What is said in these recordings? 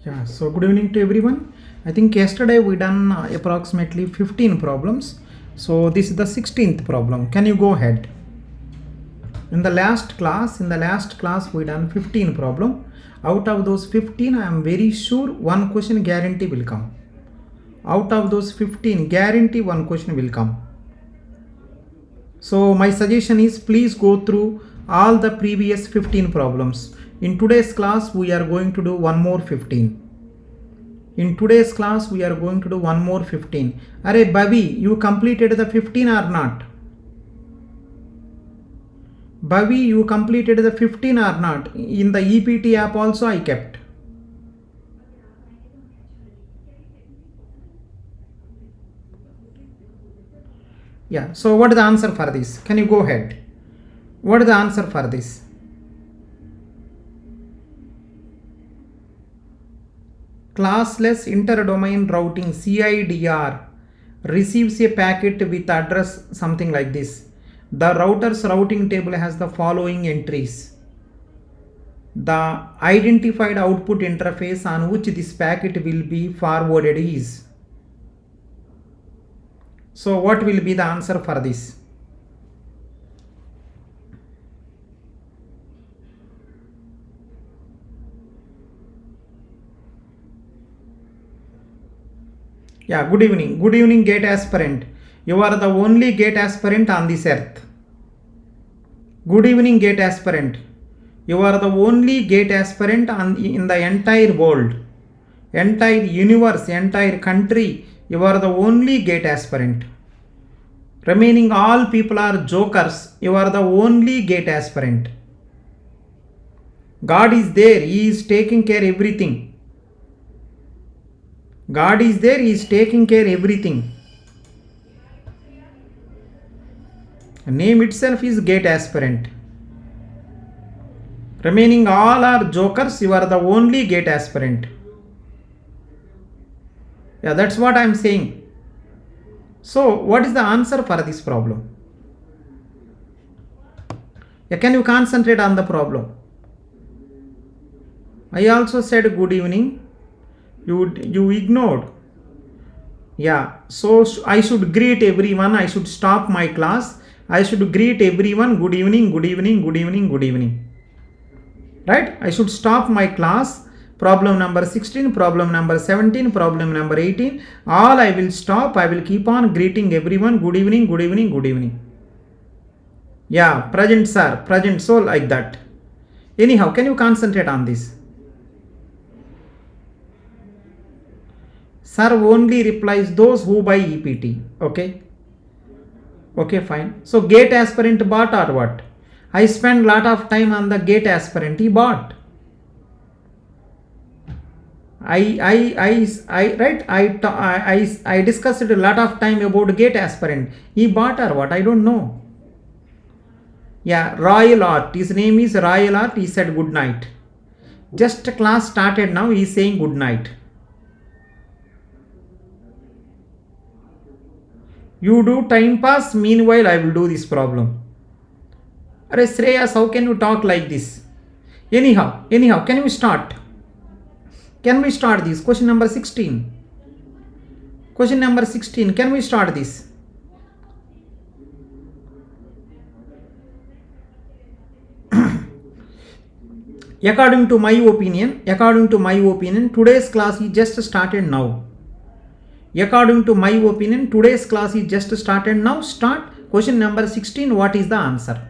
Yeah, so good evening to everyone. I think yesterday we done approximately 15 problems. So this is the 16th problem. Can you go ahead? In the last class we done 15 problem. Out of those 15, I am very sure one question guarantee will come. Out of those 15, guarantee one question will come. So my suggestion is please go through all the previous 15 problems. In today's class, we are going to do one more 15. In today's class, we are going to do one more 15. Arey Bhavi, you completed the 15 or not? Bhavi, you completed the 15 or not? In the EPT app also I kept. Yeah, so what is the answer for this? Can you go ahead? What is the answer for this? Classless interdomain routing CIDR receives a packet with address something like this. The router's routing table has the following entries. The identified output interface on which this packet will be forwarded is. So what will be the answer for this? Yeah, good evening. Good evening, GATE aspirant. You are the only GATE aspirant on this earth. Good evening, GATE aspirant. You are the only GATE aspirant in the entire world, entire universe, entire country. You are the only GATE aspirant. Remaining all people are jokers. You are the only GATE aspirant. God is there. He is taking care everything. God is there. He is taking care everything. Name itself is GATE aspirant. Remaining all are jokers. You are the only GATE aspirant. Yeah, that's what I am saying. So what is the answer for this problem? Yeah, can you concentrate on the problem? I also said good evening. You ignored. Yeah, so I should greet everyone. I should stop my class. I should greet everyone. Good evening, good evening, good evening, good evening. Right? I should stop my class. Problem number 16, problem number 17, problem number 18. All I will stop. I will keep on greeting everyone. Good evening, good evening, good evening. Yeah, present sir, present. So like that. Anyhow, can you concentrate on this? Sir only replies those who buy EPT. Okay. Okay, fine. So GATE aspirant bought or what? I spent lot of time on the GATE aspirant. He bought. I discussed a lot of time about GATE aspirant. He bought or what? I don't know. Yeah, Royal Art. His name is Royal Art. He said good night. Just class started now. He is saying good night. You do time pass. Meanwhile, I will do this problem. Arey Shreyas, how can you talk like this? Anyhow, can we start? Can we start this? Question number 16. Question number 16. Can we start this? According to my opinion, today's class is just started now. According to my opinion, today's class is just started now. Start. Question number 16. What is the answer?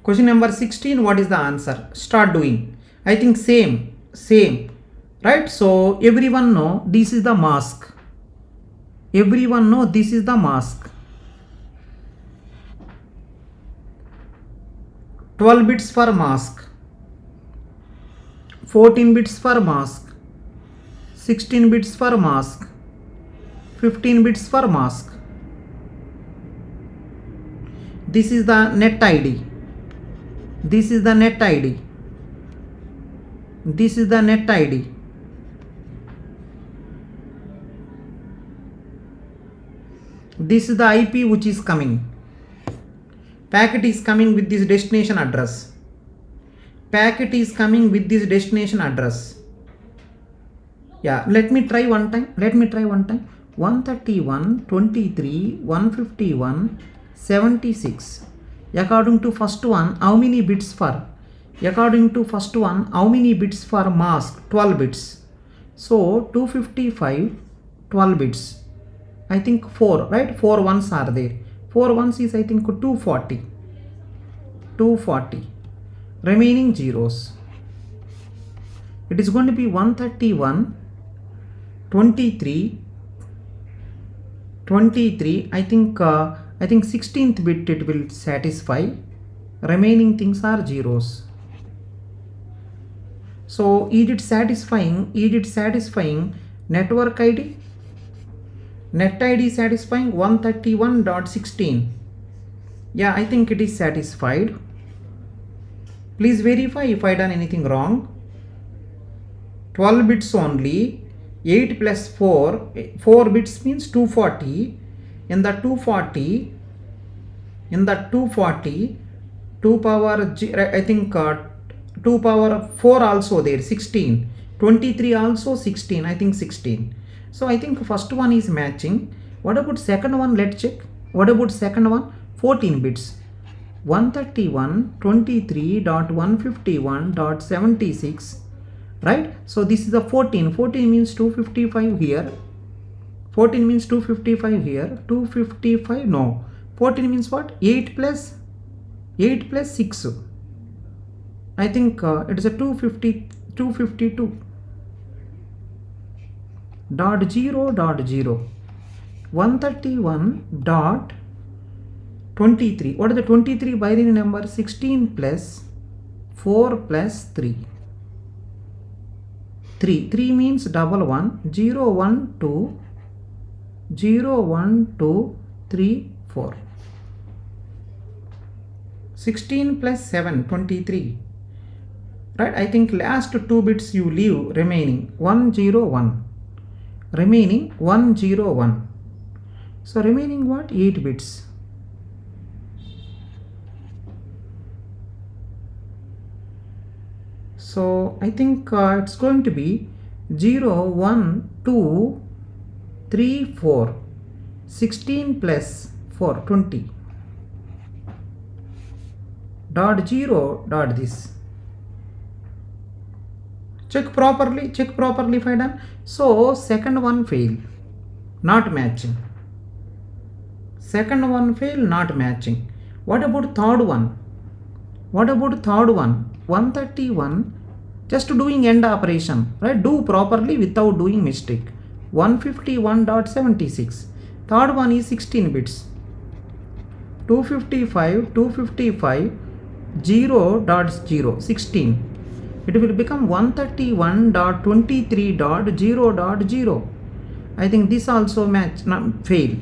Question number 16, what is the answer? Start doing. I think same, right? So everyone know this is the mask. Everyone know this is the mask. 12 bits for mask, 14 bits for mask, 16 bits for mask, 15 bits for mask. This is the net ID. This is the net ID. This is the net ID. This is the IP which is coming. Packet is coming with this destination address. Packet is coming with this destination address. Yeah, let me try one time. 131, 23, 151, 76. According to first one, how many bits for? According to first one, how many bits for mask? 12 bits. So 255, 12 bits. I think 4, right? 4 ones are there. 4 ones is I think 240. 240. Remaining zeros. It is going to be 131, 23, 23. I think 16th bit it will satisfy. Remaining things are zeros. So is it satisfying network ID? Net ID satisfying 131.16. Yeah, I think it is satisfied. Please verify if I done anything wrong. 12 bits only. 8 plus 4. 4 bits means 240. In the 240, 2 power, I think 2 power 4 also there, 16. 23 also 16, I think 16. So I think first one is matching. What about second one? Let's check. What about second one? 14 bits. 131, 23.151.76. Right? So this is the 14. 14 means 255 here. 14 means 255 here. 255, no. 14 means what? 8 plus 6. I think it is a 252. Dot 0 dot 0. 131 dot 23. What is the 23 binary number? 16 plus 4 plus 3. 3 means 11. 0 1 2 0 1 2 3 4. 16 plus 7, 23. Right? I think last 2 bits you leave remaining 101. Remaining 101. So remaining what? 8 bits. So I think it's going to be 0 1 2 3 4. 16 plus 4, 20. Dot 0 dot this. Check properly if I done. So second one fail, not matching. Second one fail, not matching. What about third one? 131, just doing end operation, right? Do properly without doing mistake. 151.76. Third one is 16 bits. 255, 0.0, 16. It will become 131.23.0.0. I think this also fail.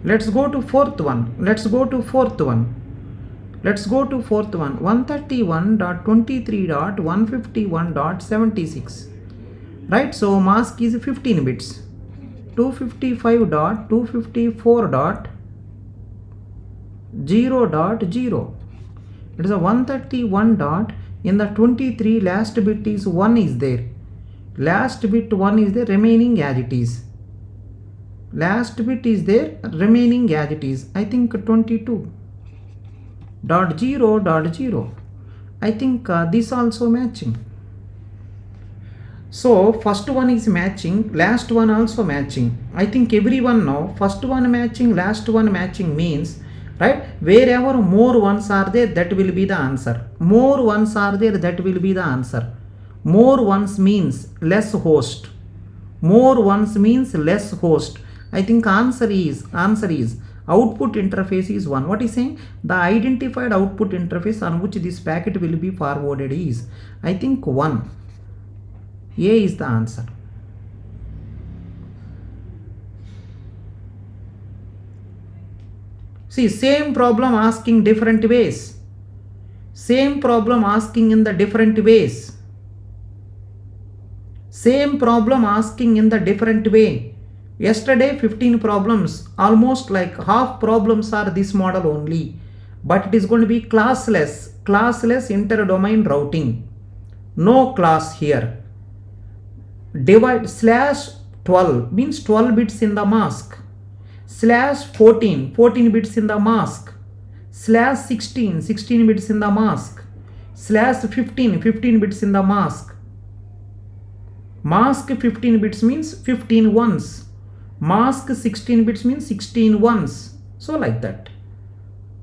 Let's go to fourth one. 131.23.151.76. Right? So mask is 15 bits. 255.254.0.0. It is a 131 dot. In the 23, last bit is 1 is there. Last bit 1 is there, remaining as it is. Last bit is there, remaining as it is. I think 22.0.0. I think this also matching. So first one is matching, last one also matching. I think everyone know first one matching, last one matching means, right, wherever more ones are there, that will be the answer. More ones are there, that will be the answer. More ones means less host. More ones means less host. I think answer is output interface is 1. What is saying? The identified output interface on which this packet will be forwarded is, I think 1. A is the answer. See, same problem asking different ways. Same problem asking in the different ways. Same problem asking in the different way. Yesterday 15 problems, almost like half problems are this model only. but it is going to be classless inter-domain routing. No class here. Divide slash 12 means 12 bits in the mask. Slash 14 bits in the mask. Slash 16 bits in the mask. Slash 15 bits in the mask. Mask 15 bits means 15 ones. Mask 16 bits means 16 ones. So like that,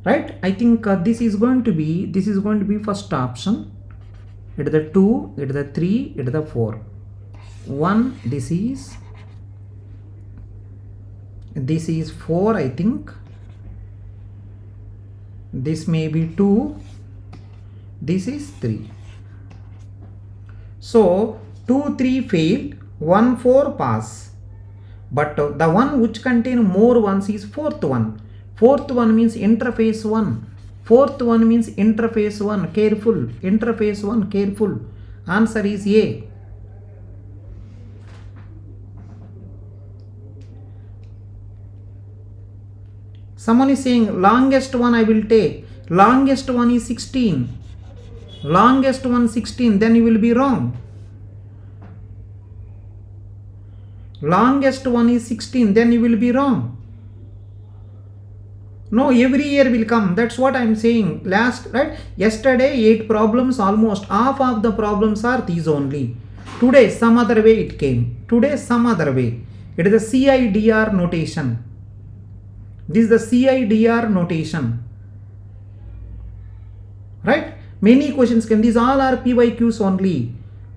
right? I think this is going to be first option. It is the 2, it is the 3, it is the 4. 1, this is 4, I think. This may be 2, this is 3. So 2, 3 failed, 1, 4 pass. But the one which contain more ones is fourth one. Fourth one means interface 1. Fourth one means interface 1, careful. Interface 1, careful. Answer is A. Someone is saying longest one I will take. Longest one is 16. Longest one 16, then you will be wrong. Longest one is 16, then you will be wrong. No, every year will come. That's what I am saying. Right? Yesterday 8 problems, almost half of the problems are these only. Today some other way it came. Today some other way. It is the CIDR notation. This is the CIDR notation. Right? Many questions came. These all are PYQs only.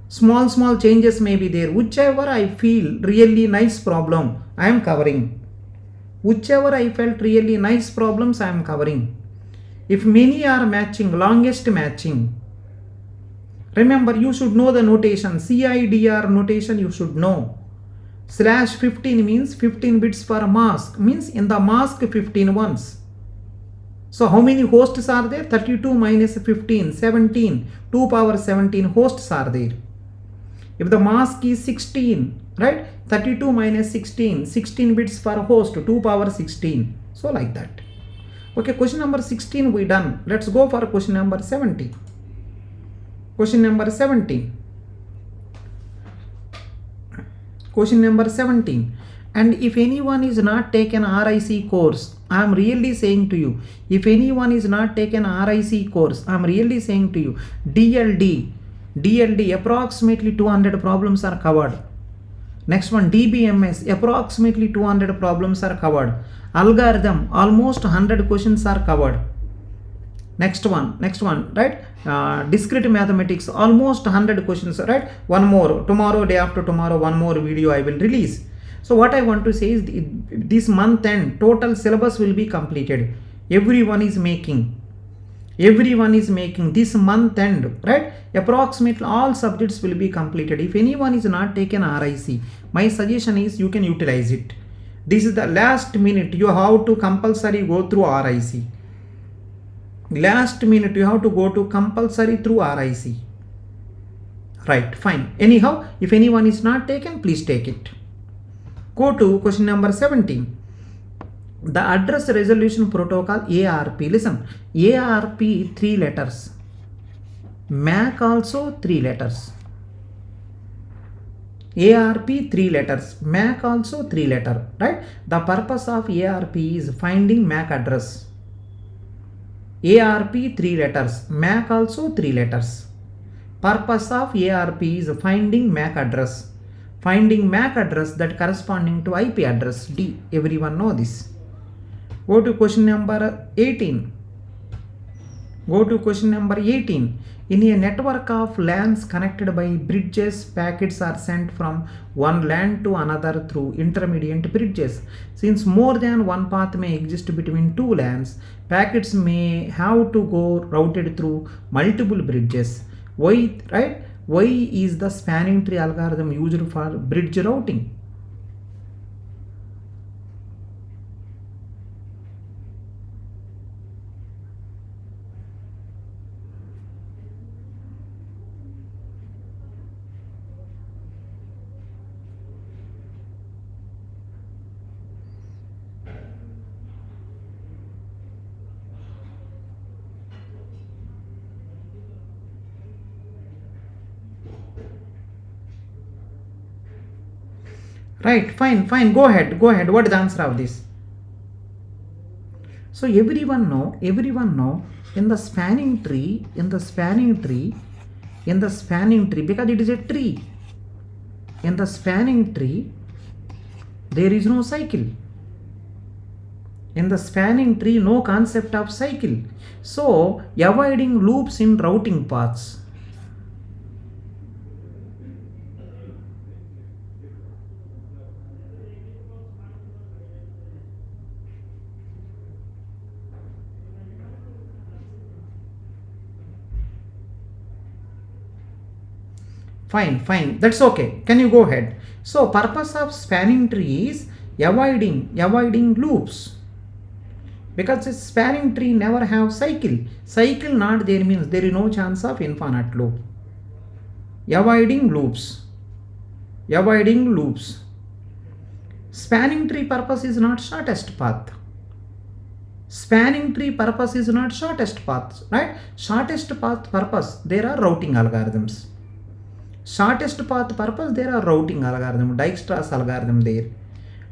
Small changes may be there. Whichever I feel really nice problem, I am covering. Whichever I felt really nice problems, I am covering. If many are matching, longest matching. Remember, you should know the notation. CIDR notation you should know. Slash 15 means 15 bits for mask. Means in the mask 15 ones. So how many hosts are there? 32 minus 15, 17. 2 power 17 hosts are there. If the mask is 16, right? 32 minus 16, 16 bits for host, 2 power 16. So like that. Okay, question number 16 we done. Let's go for question number 17. Question number 17. Question number 17. And if anyone is not taken RIC course, I am really saying to you, if anyone is not taken RIC course, I am really saying to you, DLD approximately 200 problems are covered. Next one, DBMS, approximately 200 problems are covered. Algorithm, almost 100 questions are covered. Next one, right? Discrete mathematics, almost 100 questions, right? One more, tomorrow, day after tomorrow, one more video I will release. So what I want to say is this month end, total syllabus will be completed. Everyone is making this month end, right? Approximately all subjects will be completed. If anyone is not taken RIC, my suggestion is you can utilize it. This is the last minute. You have to compulsory go through RIC. Last minute you have to go to compulsory through RIC. Right, fine. Anyhow, if anyone is not taken, please take it. Go to question number 17. The address resolution protocol ARP. Listen, ARP 3 letters. MAC also 3 letters. ARP 3 letters. MAC also 3 letters. Right? The purpose of ARP is finding MAC address. ARP 3 letters. MAC also 3 letters. Purpose of ARP is finding MAC address. Finding MAC address that corresponding to IP address D. Everyone know this. Go to question number 18. Go to question number 18. In a network of LANs connected by bridges, packets are sent from one LAN to another through intermediate bridges. Since more than one path may exist between two LANs, packets may have to go routed through multiple bridges. Why, right? Why is the spanning tree algorithm used for bridge routing? Right, fine, go ahead, what is the answer of this? So everyone know in the spanning tree, because it is a tree, in the spanning tree there is no cycle. In the spanning tree, no concept of cycle. So avoiding loops in routing paths. Fine, that's okay. Can you go ahead? So purpose of spanning tree is avoiding loops, because a spanning tree never have cycle not there means there is no chance of infinite loop. Avoiding loops. Spanning tree purpose is not shortest path. Right? Shortest path purpose, there are routing algorithms. Shortest path purpose, there are routing algorithm, Dijkstra's algorithm there,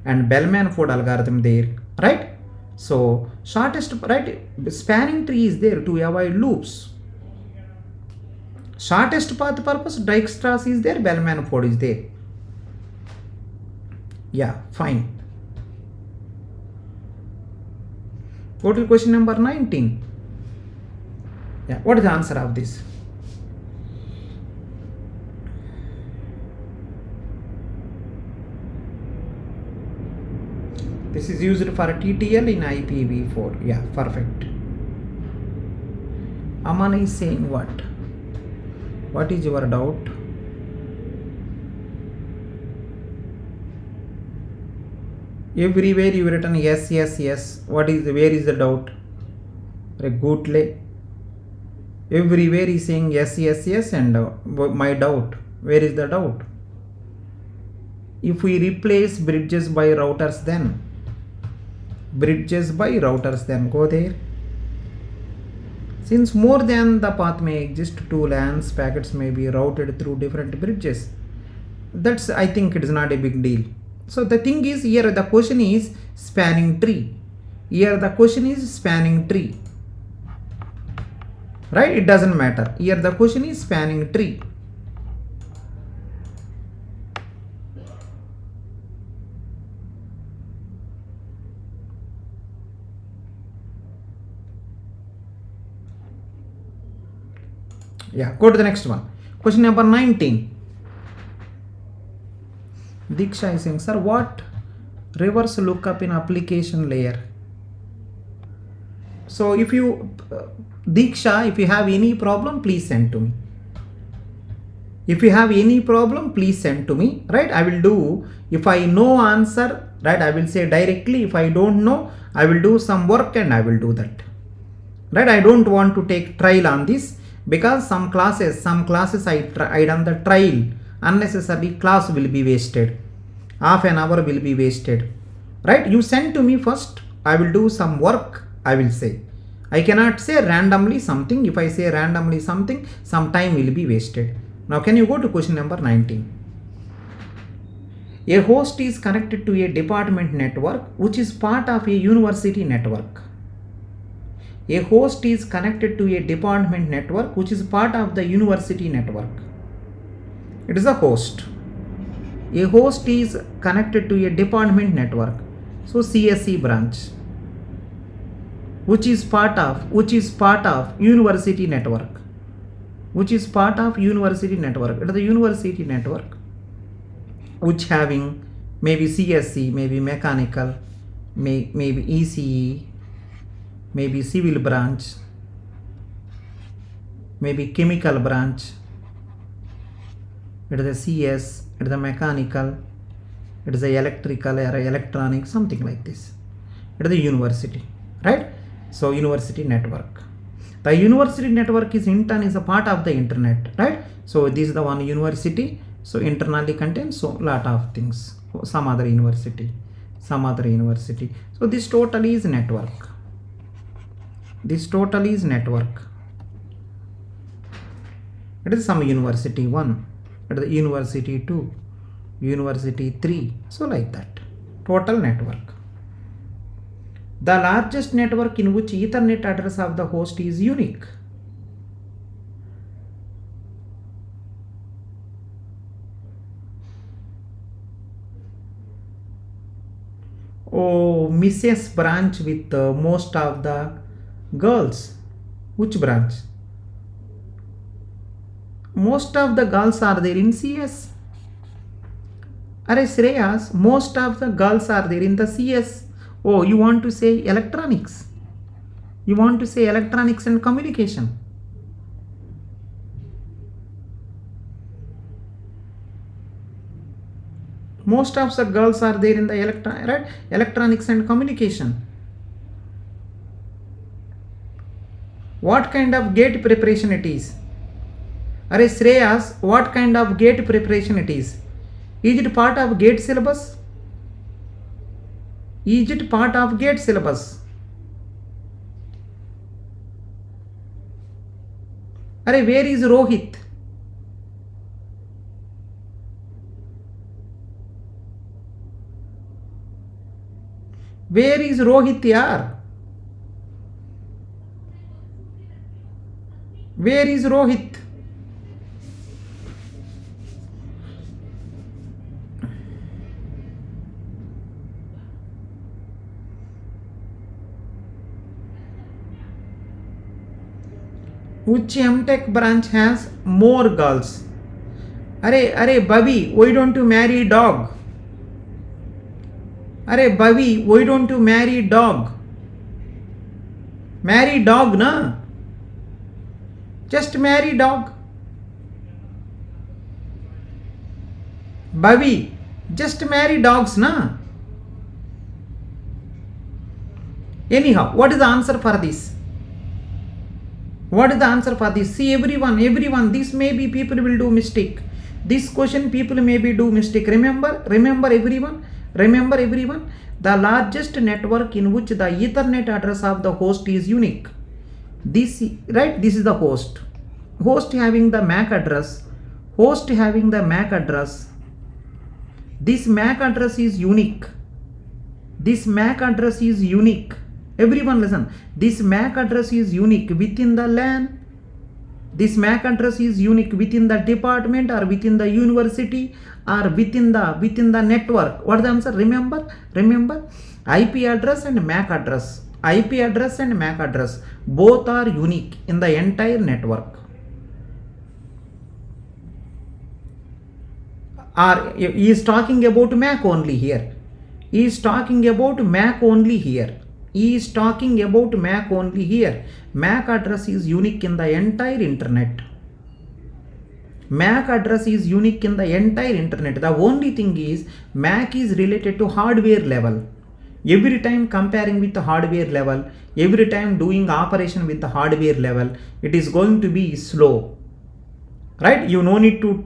and Bellman-Ford algorithm there, right? So shortest, right, spanning tree is there to avoid loops. Shortest path purpose, Dijkstra's is there, Bellman-Ford is there. Yeah, fine. Go to question number 19. Yeah, what is the answer of this? This is used for TTL in IPv4. Yeah, perfect. Aman is saying what? What is your doubt? Everywhere you written yes. Where is the doubt? Gootle. Everywhere is saying yes, and my doubt. Where is the doubt? If we replace bridges by routers, then go there. Since more than the path may exist, two LANs packets may be routed through different bridges. That's, I think it is not a big deal. So the thing is, here the question is spanning tree. Right? It doesn't matter. Here the question is spanning tree. Yeah, go to the next one. Question number 19. Diksha is saying, sir, what reverse lookup in application layer? So if you, Diksha, if you have any problem, please send to me. Right? I will do, if I know answer, right, I will say directly. If I don't know, I will do some work and I will do that. Right? I don't want to take trial on this, because some classes I done the trial. Unnecessarily class will be wasted. Half an hour will be wasted. Right? You send to me first. I will do some work. I will say. I cannot say randomly something. If I say randomly something, some time will be wasted. Now can you go to question number 19? A host is connected to a department network which is part of a university network. A host is connected to a department network which is part of the university network. It is a host. A host is connected to a department network. So CSE branch, which is part of university network. It is the university network which having maybe CSE, maybe mechanical, maybe ECE, maybe civil branch, maybe chemical branch. It is the CS, it is the mechanical, it is the electrical or electronic, something like this. It is the university, right? So university network. The university network is in turn is a part of the internet, right? So this is the one university. So internally contains so lot of things. Some other university. So this total is network. It is some university 1, it is the university 2, university 3. So like that. Total network. The largest network in which Ethernet address of the host is unique. Oh, Mrs. branch with most of the girls. Which branch? Most of the girls are there in CS. Arey Shreyas, most of the girls are there in the CS. Oh, you want to say electronics. You want to say electronics and communication. Most of the girls are there in the electronics and communication. What kind of gate preparation it is? Arey Shreyas, what kind of gate preparation it is? Is it part of gate syllabus? Is it part of gate syllabus? Arey, where is Rohit? Where is Rohit yaar? Where is Rohit? Which MTech branch has more girls? Arey, Bobby, why don't you marry dog? Arey, Bobby, why don't you marry dog? Marry dog, na? Just marry dog. Bobby, just marry dogs, na? Anyhow, what is the answer for this? What is the answer for this? See, everyone, this may be people will do mistake. This question people may be do mistake. Remember everyone, the largest network in which the Ethernet address of the host is unique. This is the host. Host having the MAC address. This MAC address is unique. Everyone listen. This MAC address is unique within the LAN. This MAC address is unique within the department or within the university or within the network. What is the answer? Remember, IP address and MAC address. Both are unique in the entire network. He is talking about MAC only here. MAC address is unique in the entire internet. The only thing is MAC is related to hardware level. Every time comparing with the hardware level, every time doing operation with the hardware level, it is going to be slow. Right? You no need to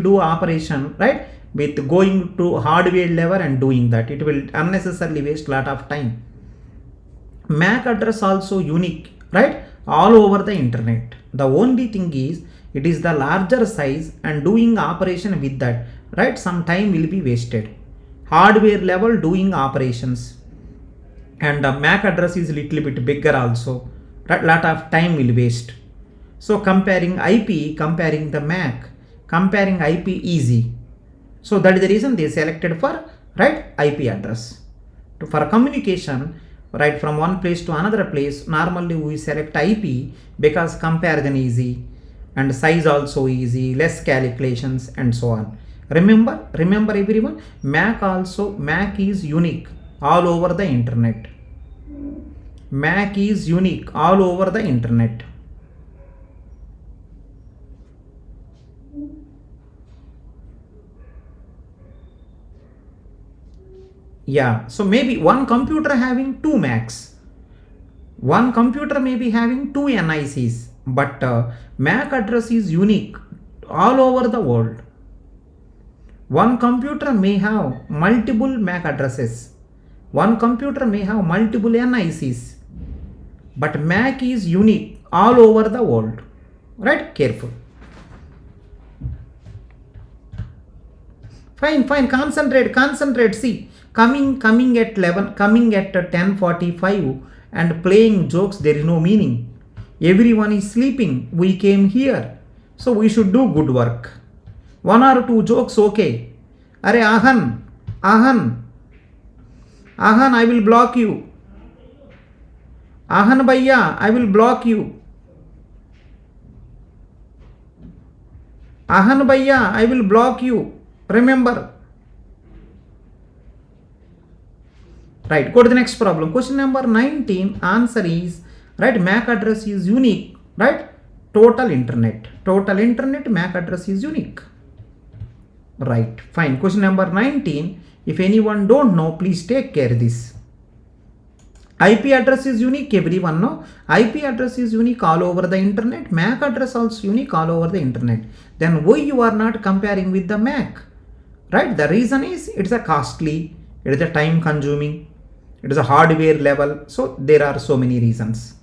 do operation, right? With going to hardware level and doing that, it will unnecessarily waste lot of time. MAC address also unique, right? All over the internet. The only thing is it is the larger size and doing operation with that, right? Some time will be wasted. Hardware level doing operations, and the MAC address is little bit bigger also, right? Lot of time will waste. So comparing IP, comparing the MAC, comparing IP easy. So that is the reason they selected for, right, IP address. For communication, right, from one place to another place, normally we select IP because comparison easy and size also easy, less calculations and so on. Remember everyone, MAC is unique all over the internet. Yeah, so maybe one computer having two MACs. One computer may be having two NICs, but MAC address is unique all over the world. One computer may have multiple MAC addresses. One computer may have multiple NICs, but MAC is unique all over the world. Right? Careful. Fine, concentrate. See, coming at 11, coming at 10:45 and playing jokes, there is no meaning. Everyone is sleeping. We came here. So we should do good work. One or two jokes, okay. Are Ahan, I will block you. Ahan Bhaiya, I will block you. Ahan Bhaiya, I will block you. Remember. Right, go to the next problem. Question number 19, answer is, right, MAC address is unique, right? Total internet, MAC address is unique. Right, fine. Question number 19, if anyone don't know, please take care of this. IP address is unique, everyone know. IP address is unique all over the internet. MAC address also unique all over the internet. Then why you are not comparing with the MAC? Right, the reason is it's a costly, it is a time consuming, it is a hardware level. So there are so many reasons.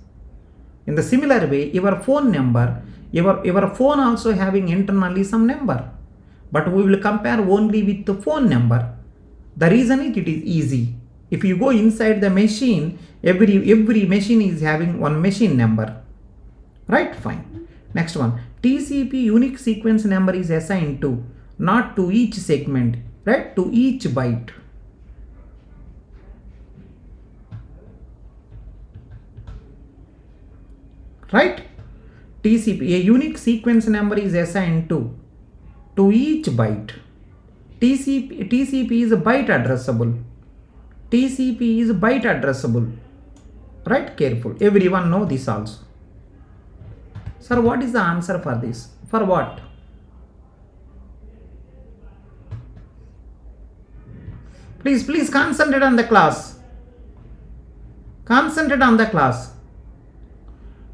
In the similar way, your phone number, your phone also having internally some number, but we will compare only with the phone number. The reason is it is easy. If you go inside the machine, every machine is having one machine number. Right, fine. Next one, TCP unique sequence number is assigned to, not to each segment, right, to each byte. Right, TCP, a unique sequence number is assigned to each byte. TCP is byte addressable. TCP is byte addressable. Right, careful. Everyone know this also. Sir, what is the answer for this? For what? Please concentrate on the class. Concentrate on the class.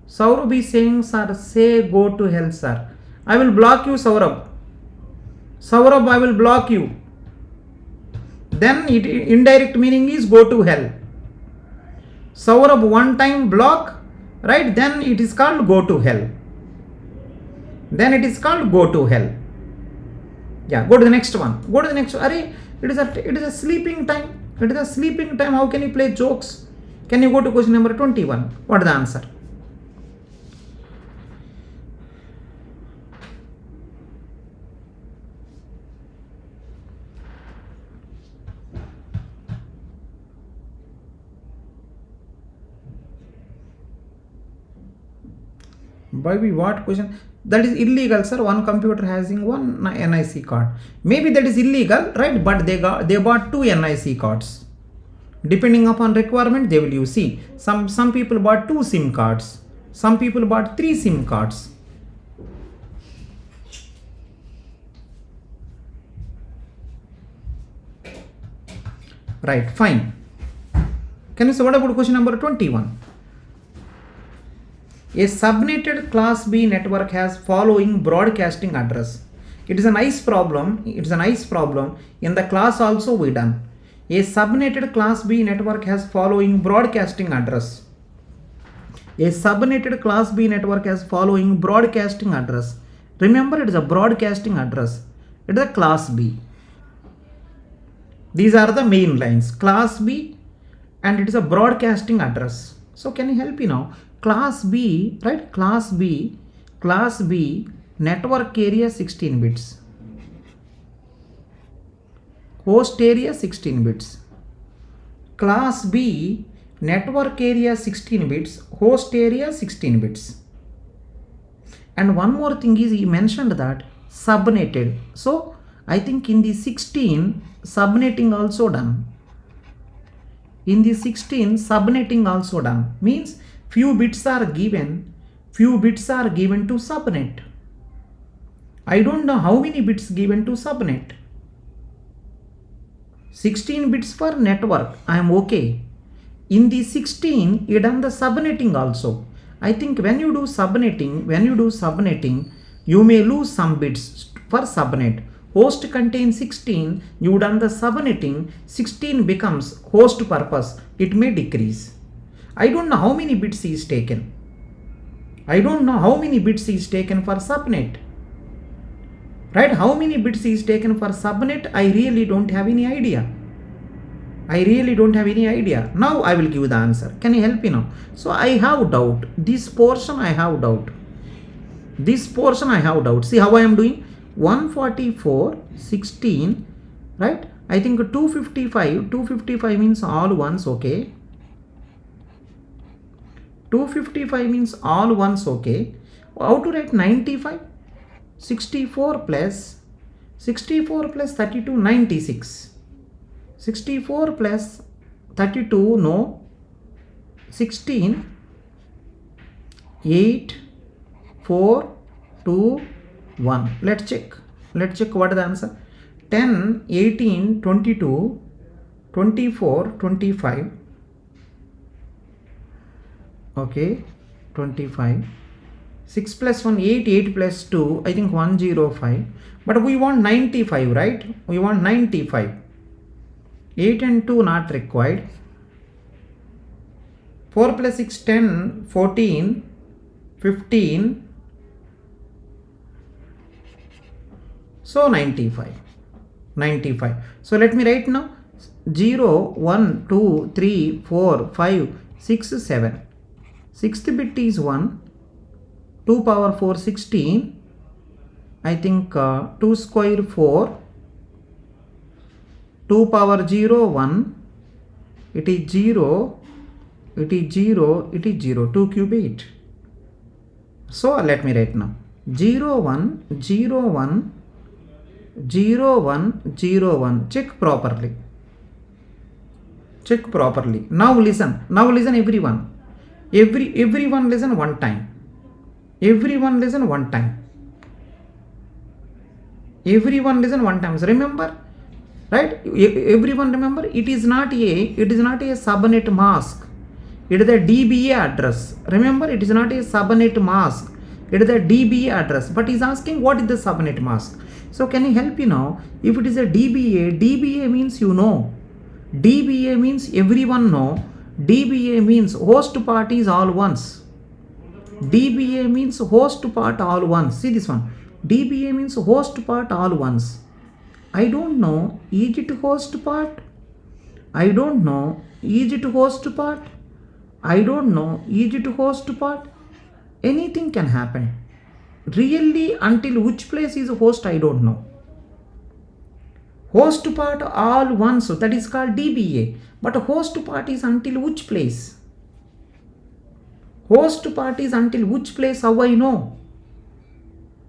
Saurabh is saying, sir, say go to hell, sir. I will block you, Saurabh. Saurabh, I will block you. Then it indirect meaning is go to hell. Saurabh one time block, right? Then it is called go to hell. Then it is called go to hell. Yeah, go to the next one. Go to the next one. Array, it is a sleeping time. It is a sleeping time. How can you play jokes? Can you go to question number 21? What is the answer? By what question? That is illegal, sir. One computer having one NIC card. Maybe that is illegal, right? But they bought two NIC cards. Depending upon requirement, they will use. See, some people bought 2 SIM cards. Some people bought 3 SIM cards. Right, fine. Can you say what about question number 21? A subnetted class B network has following broadcasting address. It is a nice problem. In the class also we done. A subnetted class B network has following broadcasting address. A subnetted class B network has following broadcasting address. Remember, it is a broadcasting address. It is a class B. These are the main lines. Class B, and it is a broadcasting address. So can you help me now? Class B, right? Class B, network area 16 bits. Host area 16 bits. Class B, network area 16 bits, host area 16 bits. And one more thing is, he mentioned that subnetted. So I think in the 16, subnetting also done. In the 16, subnetting also done. Means few bits are given to subnet. I don't know how many bits given to subnet. 16 bits for network, I am okay. In the 16, you done the subnetting also. I think when you do subnetting, you may lose some bits for subnet. Host contains 16, you done the subnetting, 16 becomes host purpose, it may decrease. I don't know how many bits is taken. for subnet. right? How many bits is taken for subnet? I really don't have any idea. Now I will give the answer. Can you help me now? So I have doubt. This portion I have doubt. See how I am doing? 144, 16, right? I think 255 means all ones, okay? 255 means all ones, okay? How to write 95? 64 plus 32, 96. 64 plus 32, no. 16, 8, 4, 2, 1. Let's check what is the answer. 10, 18, 22, 24, 25. Okay, 25. 6 plus 1, 8, 8 plus 2, I think 105. But we want 95, right? We want 95. 8 and 2 not required. 4 plus 6, 10, 14, 15. So 95. So let me write now. 0, 1, 2, 3, 4, 5, 6, 7. Sixth bit is 1. 2 power 4, 16. I think 2 square 4. 2 power 0, 1. It is 0. 2 cube 8. So let me write now. 0, 1, 0, 1, 0, 1, 0, 1. Check properly. Now listen everyone. Everyone listen one time. Remember, right? Everyone remember, it is not a subnet mask. It is the DBA address. Remember, it is not a subnet mask. It is the DBA address. But he is asking what is the subnet mask. So can you help me now? If it is a DBA means you know. DBA means everyone know. DBA means host part is all ones. DBA means host part all ones. See this one. DBA means host part all ones. I don't know. Is it host part? I don't know. Is it host part? I don't know. Is it host part? Anything can happen. Really, until which place is host, I don't know. Host part all ones, so that is called DBA. But host part is until which place? Host part is until which place? How I know?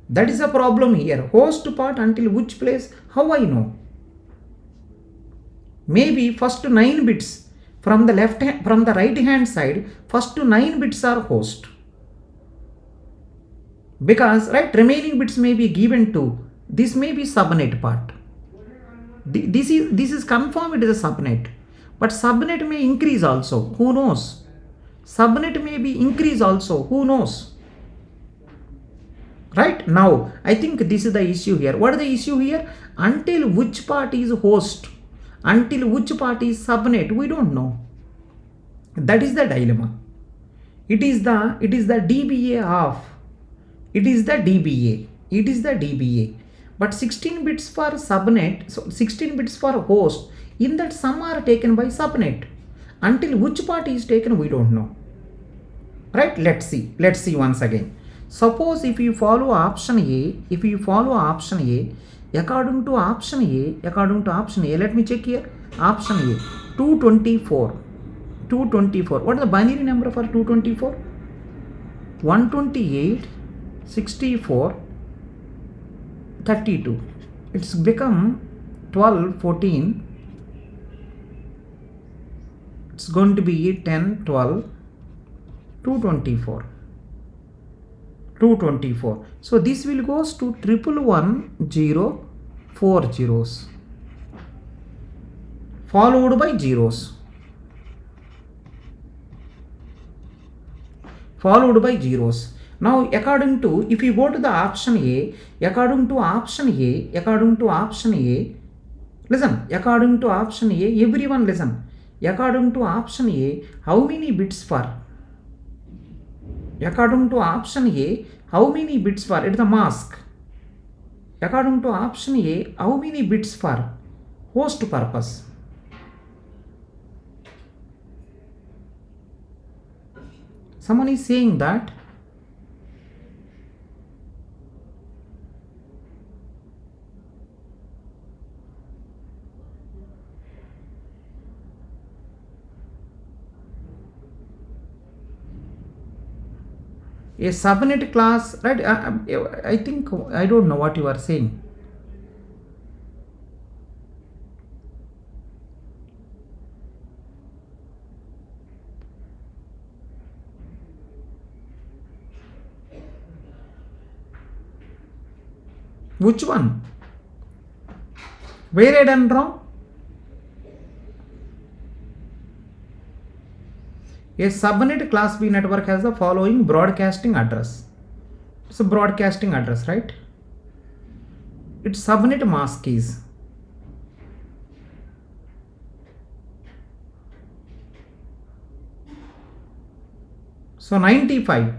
That is a problem here. Host part until which place? How I know? Maybe first 9 bits from the right hand side, first 9 bits are host. Because right, remaining bits may be given to, this may be subnet part. This is confirmed it is a subnet. But subnet may increase also. Who knows? Subnet may be increase also. Who knows? Right? Now, I think this is the issue here. What is the issue here? Until which part is host? Until which part is subnet? We don't know. That is the dilemma. It is the DBA of. It is the DBA. But 16 bits for subnet, so 16 bits for host, in that some are taken by subnet. Until which part is taken, we don't know. Right? Let's see once again. Suppose if you follow option A, according to option A, let me check here. Option A, 224. What is the binary number for 224? 128, 64, 32. It's become 12, 14. It's going to be 10, 12, 224. So this will goes to 111, 4 zeros. Followed by zeros. Now, according to, if you go to the option A, according to option A, listen, according to option A, everyone listen. According to option A, how many bits for? According to option A, how many bits for? It is a mask. According to option A, how many bits for host purpose? Someone is saying that a subnet class, right? I think I don't know what you are saying. Which one? Where I done wrong? A subnet class B network has the following broadcasting address. It's a broadcasting address, right? Its subnet mask is so 95.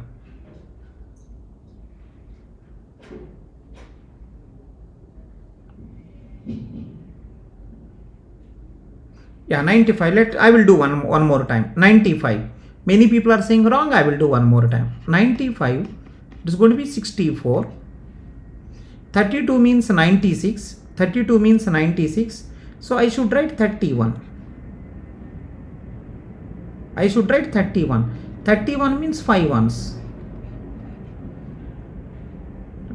Yeah, 95. I will do one more time. 95. Many people are saying wrong. I will do one more time. 95. It is going to be 64. 32 means 96. 32 means 96. So I should write 31. I should write 31. 31 means 5 ones.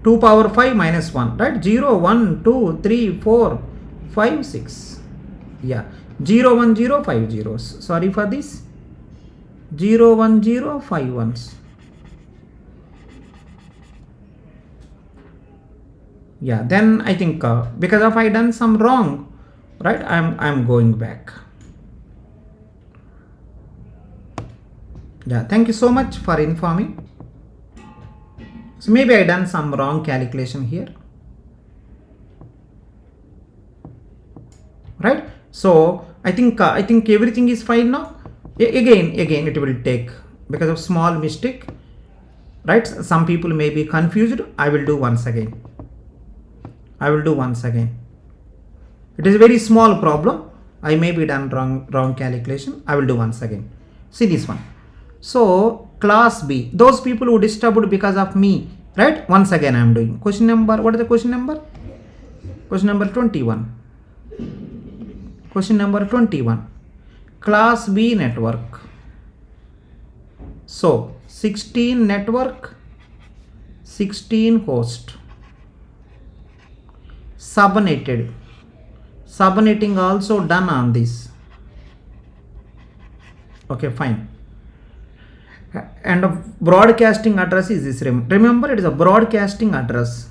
2 power 5 minus 1. Right? 0, 1, 2, 3, 4, 5, 6. Yeah. 0, 1, 0, 5 zeros. Sorry for this. 0, 1, 0, 5 ones. Yeah, then I think because of I done some wrong, right? I'm going back. Yeah, thank you so much for informing. So maybe I done some wrong calculation here, right? So I think everything is fine now. Again it will take because of small mistake, right? Some people may be confused. I will do once again. It is a very small problem. I may be done wrong calculation. I will do once again. See this one. So class B, those people who disturbed because of me, right? Once again I am doing question number. What is the question number? Question number 21. Question number 21. Class B network. So 16 network, 16 host. Subnetted. Subnetting also done on this. Okay, fine. And a broadcasting address is this. Remember, it is a broadcasting address.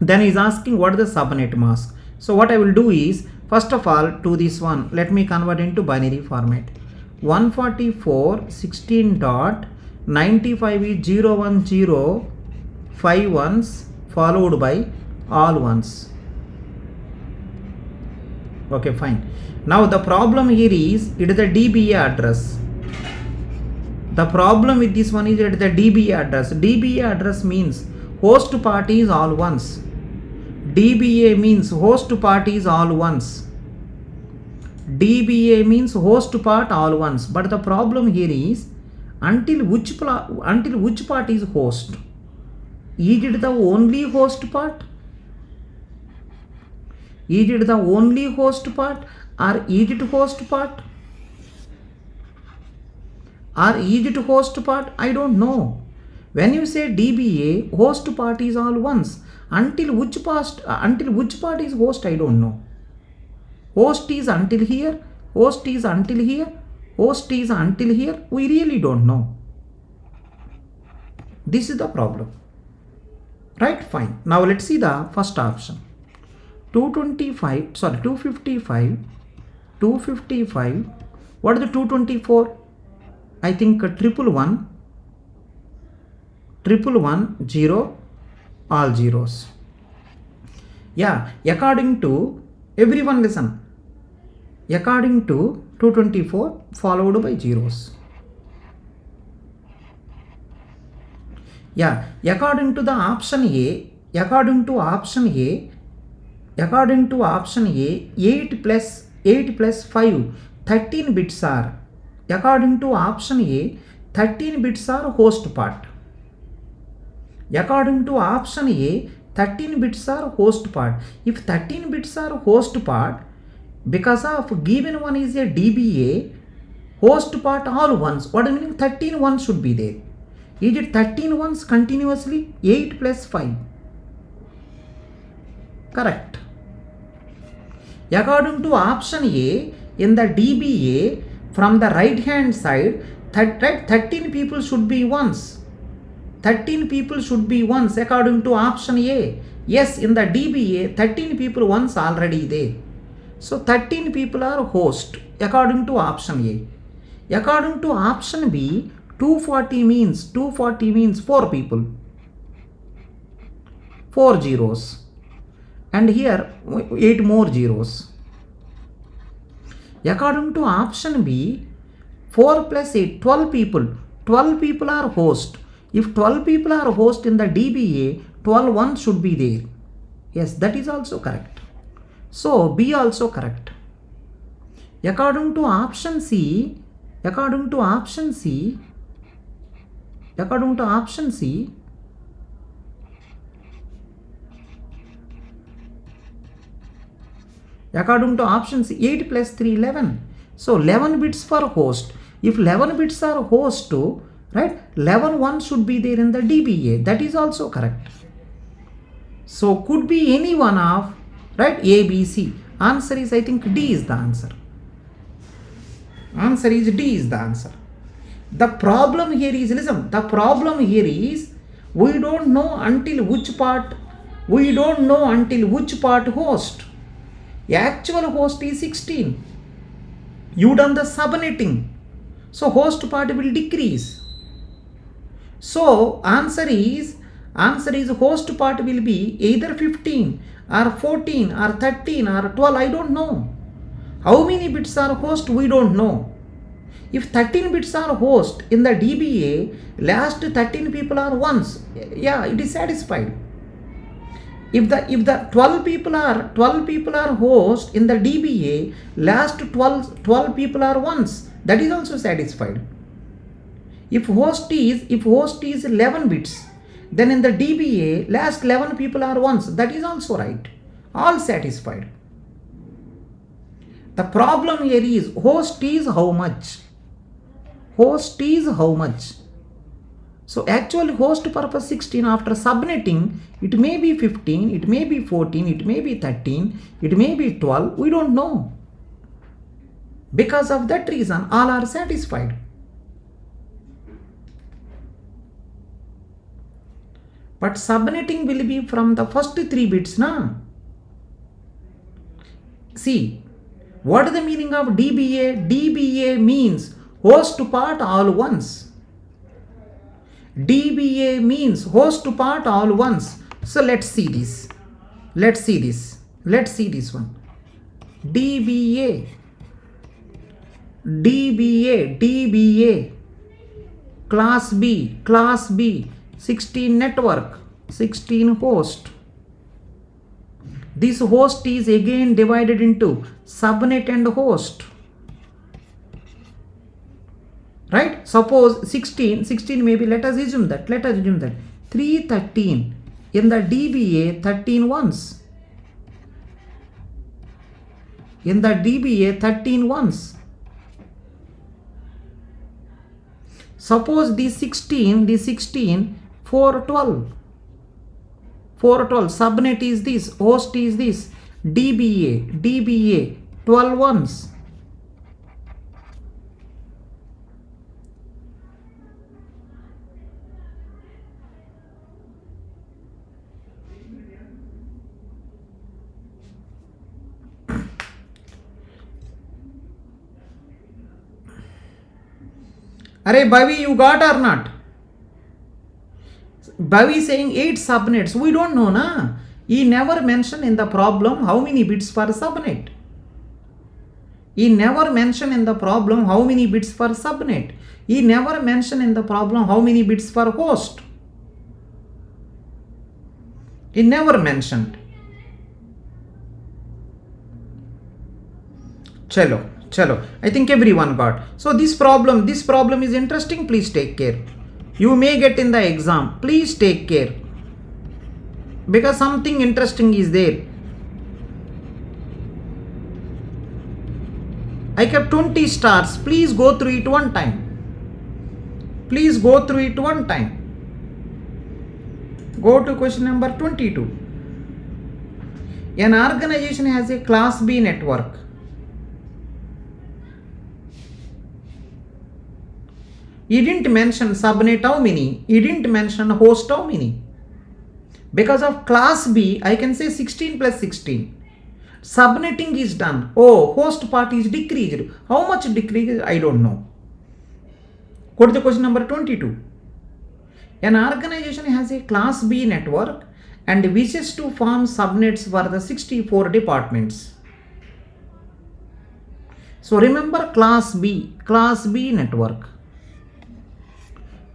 Then he's asking what is the subnet mask. So what I will do is, first of all, to this one, let me convert into binary format. 144.16.95 is 010 5 ones followed by all ones. Okay, fine. Now the problem here is it is the DBA address. The problem with this one is it is the DBA address. DBA address means host party is all ones. DBA means host party is all ones. DBA means host part all ones. But the problem here is until which part is host? Is it the only host part? Is it the only host part? Or is it host part? Or is it host part? I don't know. When you say DBA, host part is all ones. Until which part is host? I don't know. Host is until here. Host is until here. Host is until here. We really don't know. This is the problem. Right? Fine. Now let's see the first option. 255. What is the 224? I think 111, 0, all zeros. Yeah, according to everyone listen. According to 224 followed by zeros. Yeah, according to option A, 8 plus 5, 13 bits are, according to option A, 13 bits are host part. According to option A, 13 bits are host part. If 13 bits are host part, because of given one is a DBA, host part all ones. What I mean, 13 ones should be there. Is it 13 ones continuously? 8 plus 5. Correct. According to option A, in the DBA, from the right hand side, 13 people should be ones. 13 people should be ones according to option A. Yes, in the DBA, 13 people once already there. So 13 people are host according to option A. According to option B, 240 means 4 people. 4 zeros. And here 8 more zeros. According to option B, 4 plus 8, 12 people. 12 people are host. If 12 people are host in the DBA, 12 ones should be there. Yes, that is also correct. So B also correct. According to option C, according to option C, according to option C, according to option C, 8 plus 3, 11. So 11 bits for host. If 11 bits are host to, right, 11 ones should be there in the DBA. That is also correct. So could be any one of, right, A, B, C. Answer is, I think D is the answer. Answer is D is the answer. The problem here is, listen, the problem here is we don't know until which part host. Actual host is 16. You done the subnetting. So host part will decrease. So answer is host part will be either 15 or 14 or 13 or 12. I don't know. How many bits are host? We don't know. If 13 bits are host in the DBA, last 13 people are ones. Yeah, it is satisfied. If the 12 people are host in the DBA, last 12 people are ones. That is also satisfied. If host is 11 bits, then in the DBA, last 11 people are ones. That is also right. All satisfied. The problem here is host is how much? Host is how much? So actual host purpose 16, after subnetting, it may be 15, it may be 14, it may be 13, it may be 12. We don't know. Because of that reason, all are satisfied. But subnetting will be from the first 3 bits, na? See, what is the meaning of DBA? DBA means host part all ones. DBA means host part all ones. So let's see this. Let's see this one. DBA. Class B. 16 network, 16 host. This host is again divided into subnet and host. Right? Suppose 16 maybe, let us assume that 313 in the DBA, 13 ones. In the DBA, 13 ones. Suppose the 16 412. Subnet is this, host is this, DBA 12 ones. Arey Bhavi, you got or not? Bhavi saying 8 subnets. We don't know, na? He never mentioned in the problem how many bits for subnet. He never mentioned in the problem how many bits for subnet. He never mentioned in the problem how many bits for host. He never mentioned. Chalo. I think everyone got. So this problem is interesting. Please take care. You may get in the exam. Please take care. Because something interesting is there. I kept 20 stars. Please go through it one time. Go to question number 22. An organization has a class B network. He didn't mention subnet how many. He didn't mention host how many. Because of class B, I can say 16 plus 16. Subnetting is done. Oh, host part is decreased. How much decreased? I don't know. Go to the question number 22. An organization has a class B network and wishes to form subnets for the 64 departments. So remember class B network.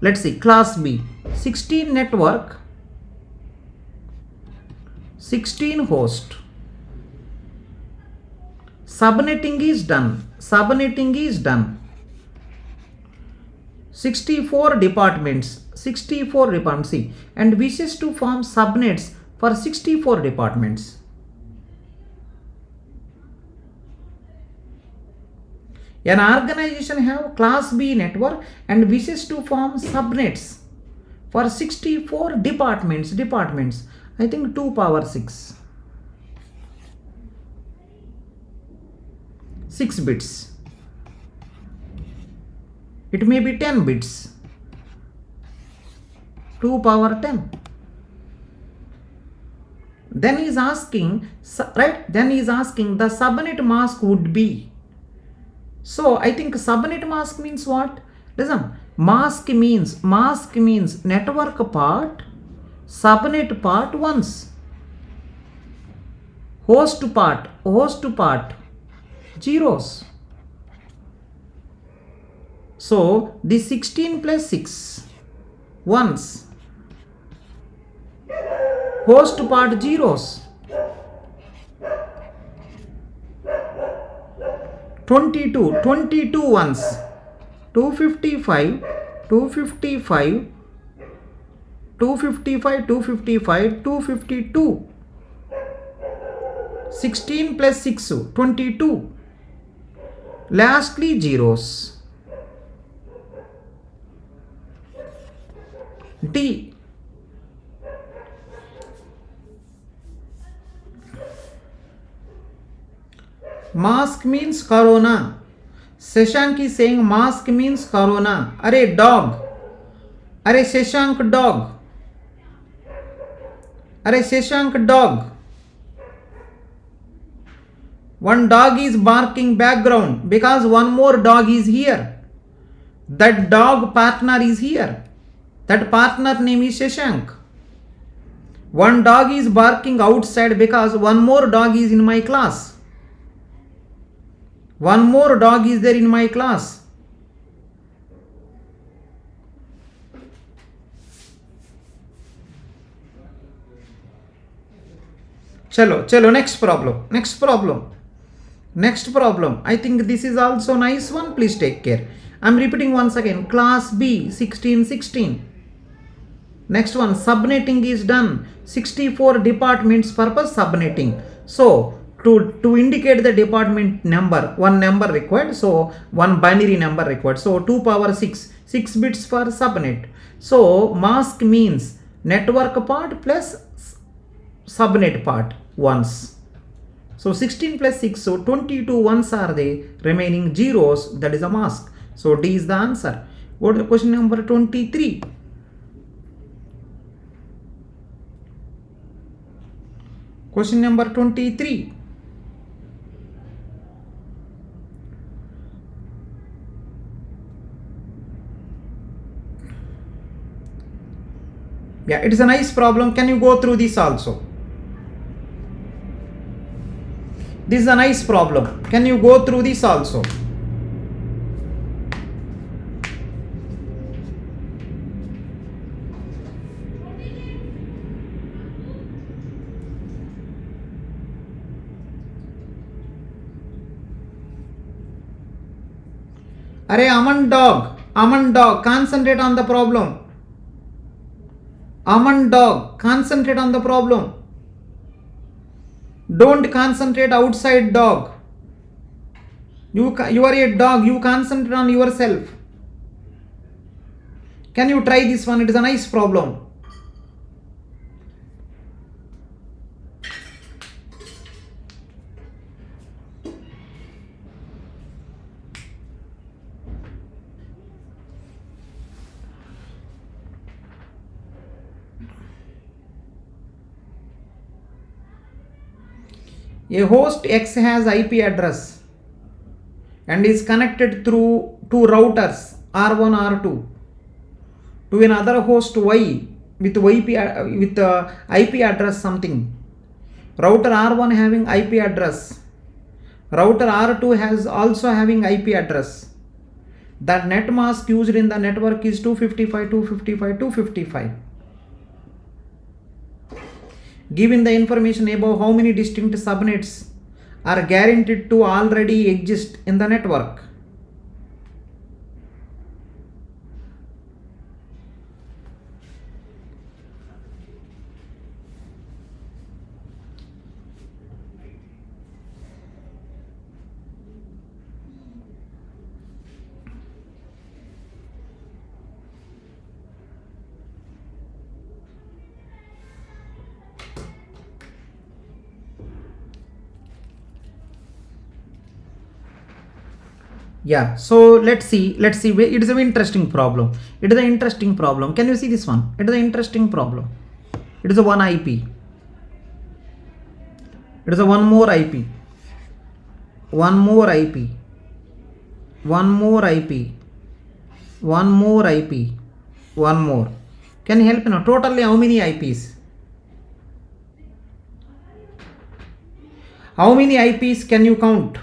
Let's see, class B, 16 network, 16 host. Subnetting is done. 64 departments, see, and wishes to form subnets for 64 departments. An organization have class B network and wishes to form subnets for 64 departments. I think 2 power 6. 6 bits. It may be 10 bits. 2 power 10. Then he is asking, right? Then he is asking the subnet mask would be. So I think subnet mask means what? Listen, mask means network part, subnet part once. Host part, zeros. So the 16 plus 6 once. Host part zeros. 22 once. 255, 252. 16 plus 6, 22. Lastly zeros. D. Mask means corona. Shashank is saying mask means corona. Arey dog. Arey Shashank dog. Arey Shashank dog. One dog is barking background because one more dog is here. That dog partner is here. That partner name is Shashank. One dog is barking outside because one more dog is in my class. One more dog is there in my class. Chalo, next problem. I think this is also nice one. Please take care. I'm repeating once again. Class B, 16. Next one, subnetting is done. 64 departments purpose subnetting. So to indicate the department number, one number required. So one binary number required. So 2 power 6 bits for subnet. So mask means network part plus subnet part once. So 16 plus 6, so 22 ones are the remaining zeros, that is a mask. So D is the answer. Go to the question number 23. Question number 23. Yeah, it is a nice problem. Can you go through this also? This is a nice problem. Can you go through this also? Arey Aman dog, concentrate on the problem. Aman dog, concentrate on the problem. Don't concentrate outside dog. You are a dog, you concentrate on yourself. Can you try this one? It is a nice problem. A host X has IP address and is connected through two routers R1 R2 to another host Y with IP address something. Router R1 having IP address, router R2 has also having IP address. The net mask used in the network is 255 255 255. Given the information above, how many distinct subnets are guaranteed to already exist in the network? Yeah, so let's see. It is an interesting problem. Can you see this one? It is an interesting problem. It is a one IP. It is a one more IP. One more IP. One more IP. One more IP. One more. Can you help me now? Totally how many IPs? How many IPs can you count?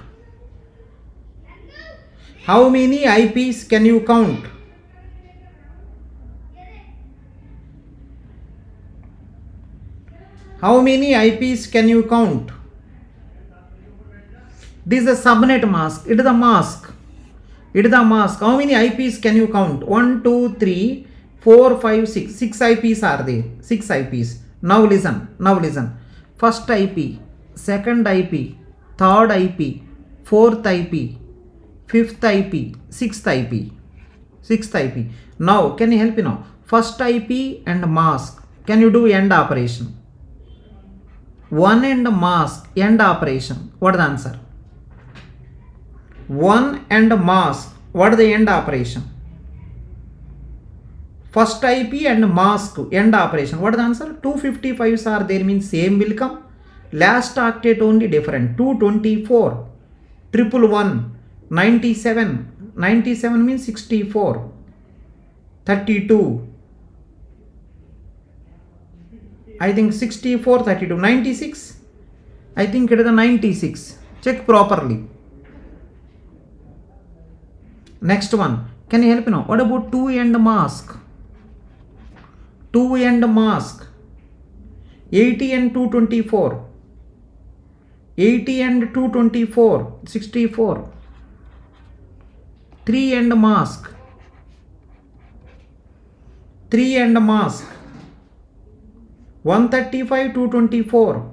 How many IPs can you count? How many IPs can you count? This is a subnet mask. It is a mask. It is a mask. How many IPs can you count? 1, 2, 3, 4, 5, 6. 6 IPs are there. 6 IPs. Now listen. First IP, second IP, third IP, fourth IP, fifth IP, sixth IP. Now, can you help me now? First IP and mask. Can you do end operation? One and mask, end operation. What is the answer? One and mask. What is the end operation? First IP and mask, end operation. What is the answer? 255s are there, means same will come. Last octet only different. 224, 111, 97. 97 means 64, 32. I think 64, 32, 96. I think it is a 96. Check properly. Next one. Can you help me now? What about 2 and mask? 2 and mask. 80 and 224. 80 and 224. 64. 3 and mask. 3 and mask. 135, 224.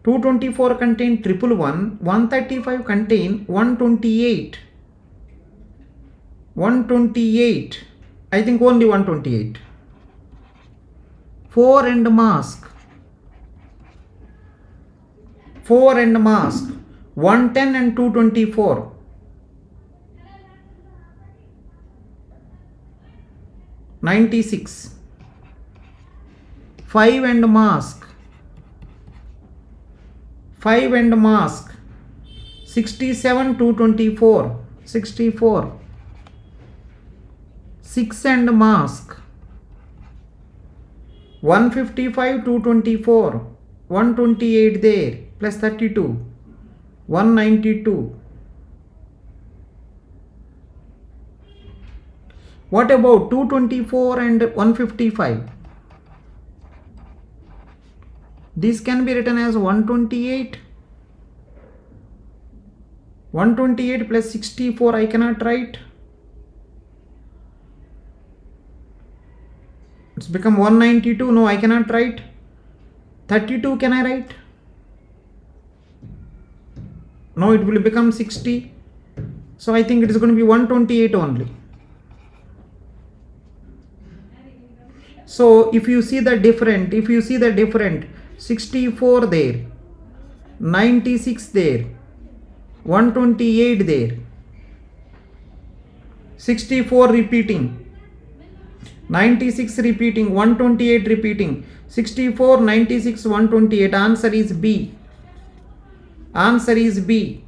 224 contain 111. 135 contain 128. 128. I think only 128. 4 and mask. 4 and mask. 110 and 224. 96. 5 and mask. 5 and mask. 67, 224. 64. 6 and mask. 155, 224. 128 there. Plus 32. 192. What about 224 and 155? This can be written as 128 128 plus 64 I cannot write. It's become 192. No, I cannot write. 32 can I write? No, it will become 60. So I think it is going to be 128 only. So if you see the different, 64 there, 96 there, 128 there, 64 repeating, 96 repeating, 128 repeating, 64, 96, 128. Answer is B. Answer is B.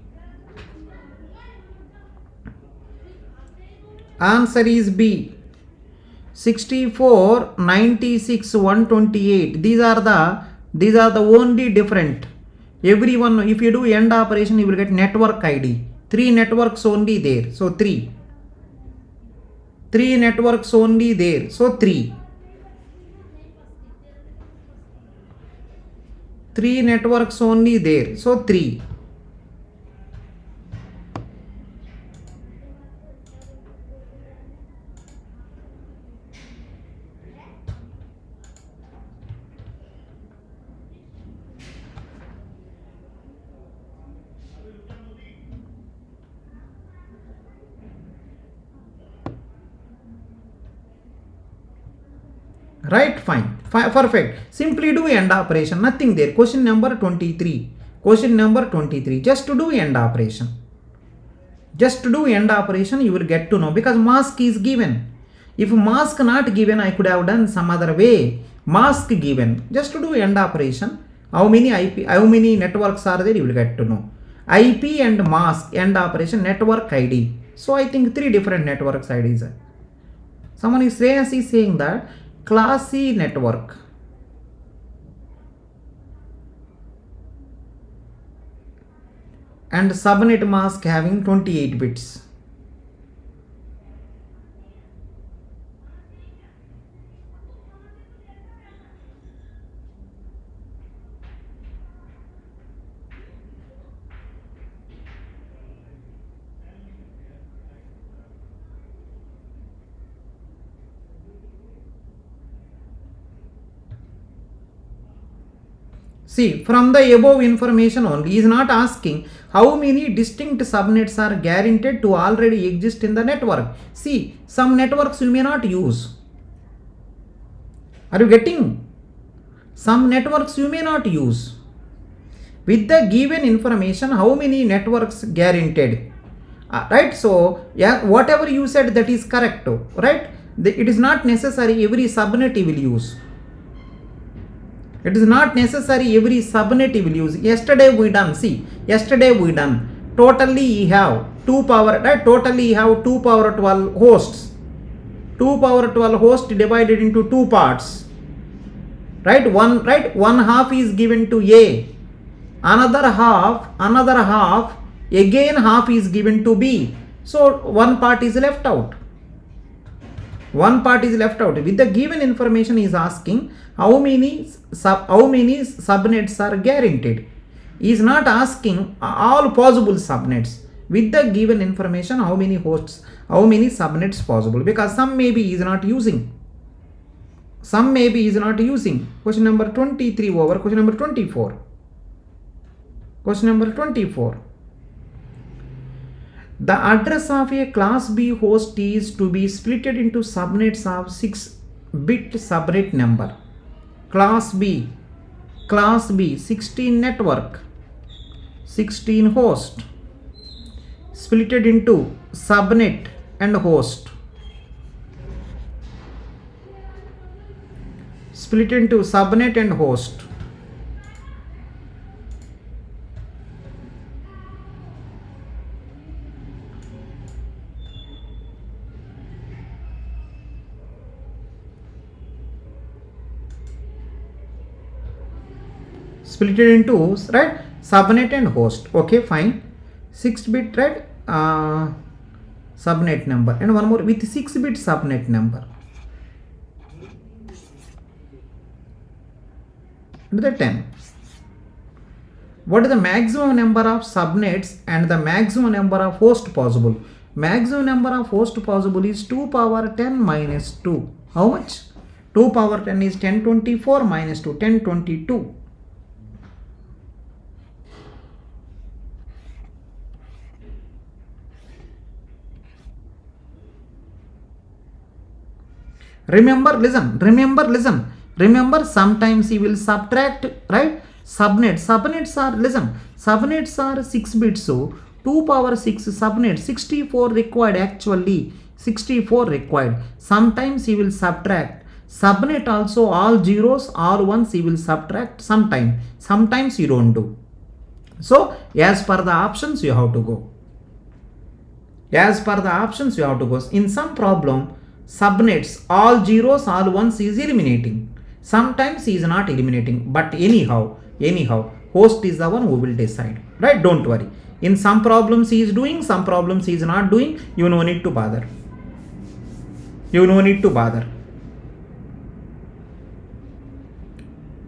Answer is B. 64, 96, 128. These are the only different. Everyone, if you do AND operation, you will get network ID. 3 networks only there. So 3. 3 networks only there. So 3. 3 networks only there. So 3. Right, fine, perfect. Simply do AND operation, nothing there. Question number 23. Question number 23. Just to do AND operation. Just to do AND operation, you will get to know, because mask is given. If mask not given, I could have done some other way. Mask given. Just to do AND operation, how many networks are there, you will get to know. IP and mask, AND operation, network ID. So I think 3 different networks IDs. Someone is saying that Class C network and subnet mask having 28 bits. See, from the above information only, he is not asking how many distinct subnets are guaranteed to already exist in the network. See, some networks you may not use. Are you getting? Some networks you may not use. With the given information, how many networks guaranteed? Right? So, yeah, whatever you said, that is correct. Right? It is not necessary every subnet you will use. It is not necessary every subnet you will use. Yesterday we done. Totally you have 2 power, right? Totally you have 2 power 12 hosts. 2 power 12 hosts divided into 2 parts. Right? One half is given to A. Another half, again half is given to B. So one part is left out. With the given information, is asking how many subnets are guaranteed. He is not asking all possible subnets. With the given information, how many hosts, how many subnets possible, because some maybe he is not using. Question number 23 over. Question number 24. The address of a class B host is to be splitted into subnets of 6-bit subnet number. Class B 16 network, 16 host, splitted into subnet and host. Split it into, right, subnet and host. Okay, fine. 6-bit, right, subnet number, and one more with 6-bit subnet number. And the 10. What is the maximum number of subnets and the maximum number of hosts possible? Maximum number of hosts possible is 2 power 10 minus 2. How much? 2 power 10 is 1024 minus 2, 1022. Remember, sometimes you will subtract, right? Subnets are 6 bits, so 2 power 6 subnet, 64 required actually, 64 required. Sometimes you will subtract. Subnet also all zeros, all ones you will subtract sometimes you don't do. So as per the options you have to go. In some problem, subnets all zeros, all ones is eliminating. Sometimes he is not eliminating, but anyhow, host is the one who will decide, right? Don't worry. In some problems he is doing, some problems he is not doing. You no need to bother.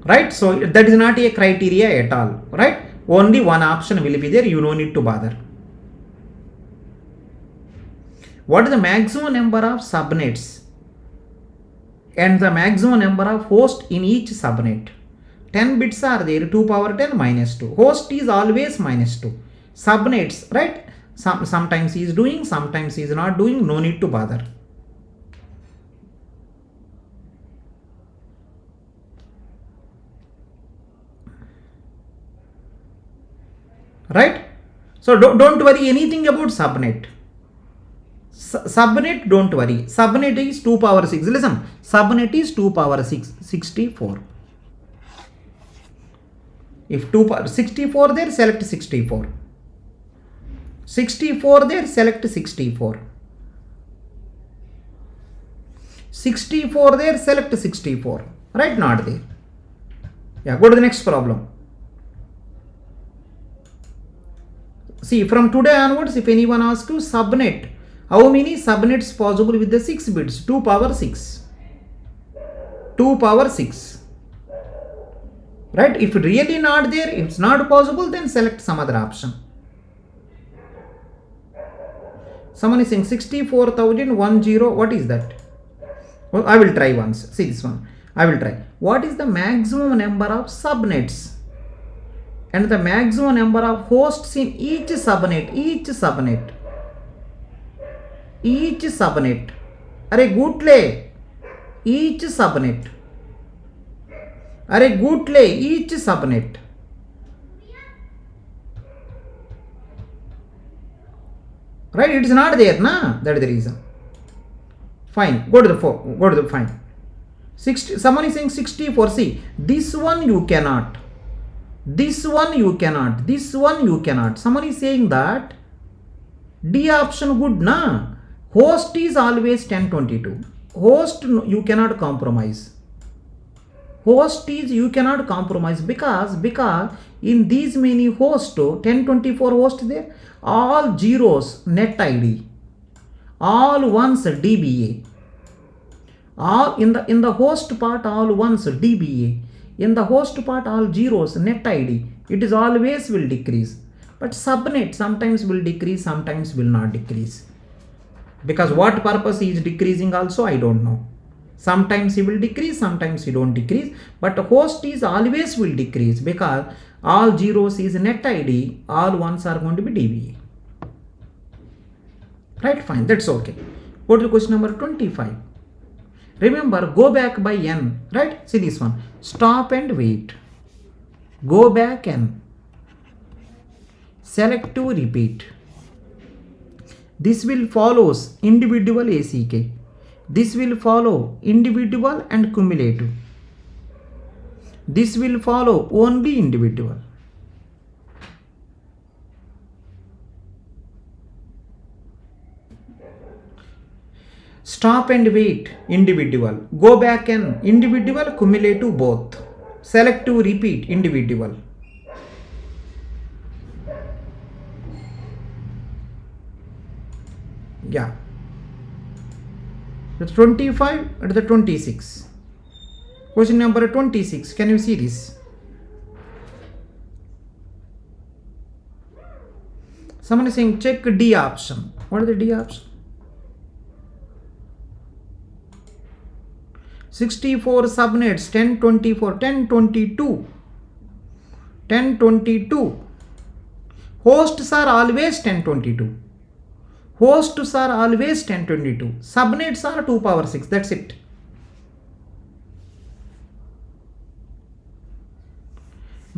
Right? So that is not a criteria at all, right? Only one option will be there. You no need to bother. What is the maximum number of subnets and the maximum number of hosts in each subnet? 10 bits are there, 2 power 10 minus 2. Host is always minus 2. Subnets, right? Sometimes he is doing, sometimes he is not doing. No need to bother. Right? So don't worry anything about subnet. Subnet, don't worry. Subnet is 2 power 6. Listen, subnet is 2 power 6, 64. If 2 power 64 there, select 64. 64 there, select 64. 64 there, select 64. Right? Not there. Yeah, go to the next problem. See, from today onwards, if anyone asks you subnet, how many subnets possible with the 6 bits? 2 power 6. 2 power 6. Right? If really not there, if it's not possible, then select some other option. Someone is saying 64,010. What is that? Well, I will try once. See this one. I will try. What is the maximum number of subnets and the maximum number of hosts in each subnet? Arey gootle. Each subnet. Right? It is not there, na? That is the reason. Fine. Go to the fine. 60. Someone is saying 64. See, this one you cannot. Someone is saying that D option good, na? Host is always 1022. Host you cannot compromise. Because in these many hosts, 1024 hosts there, all zeros net ID, all ones DBA. All in the host part, all ones DBA. In the host part, all zeros net ID. It is always will decrease. But subnet sometimes will decrease, sometimes will not decrease. Because what purpose he is decreasing also, I don't know. Sometimes he will decrease, sometimes he don't decrease. But host is always will decrease because all zeros is net ID, all ones are going to be DBA. Right, fine, that's okay. Go to question number 25. Remember, go back by n, right? See this one. Stop and wait. Go back n. Select to repeat. This will follows individual ACK. This will follow individual and cumulative. This will follow only individual. Stop and wait, individual. Go back and individual, cumulative both. Select to repeat, individual. Yeah. That's 25 at the 26. Question number 26. Can you see this? Someone is saying check D option. What is the D option? 64 subnets, 1024, 1022. 1022. Hosts are always 1022. Hosts are always 1022. Subnets are 2 power 6. That's it.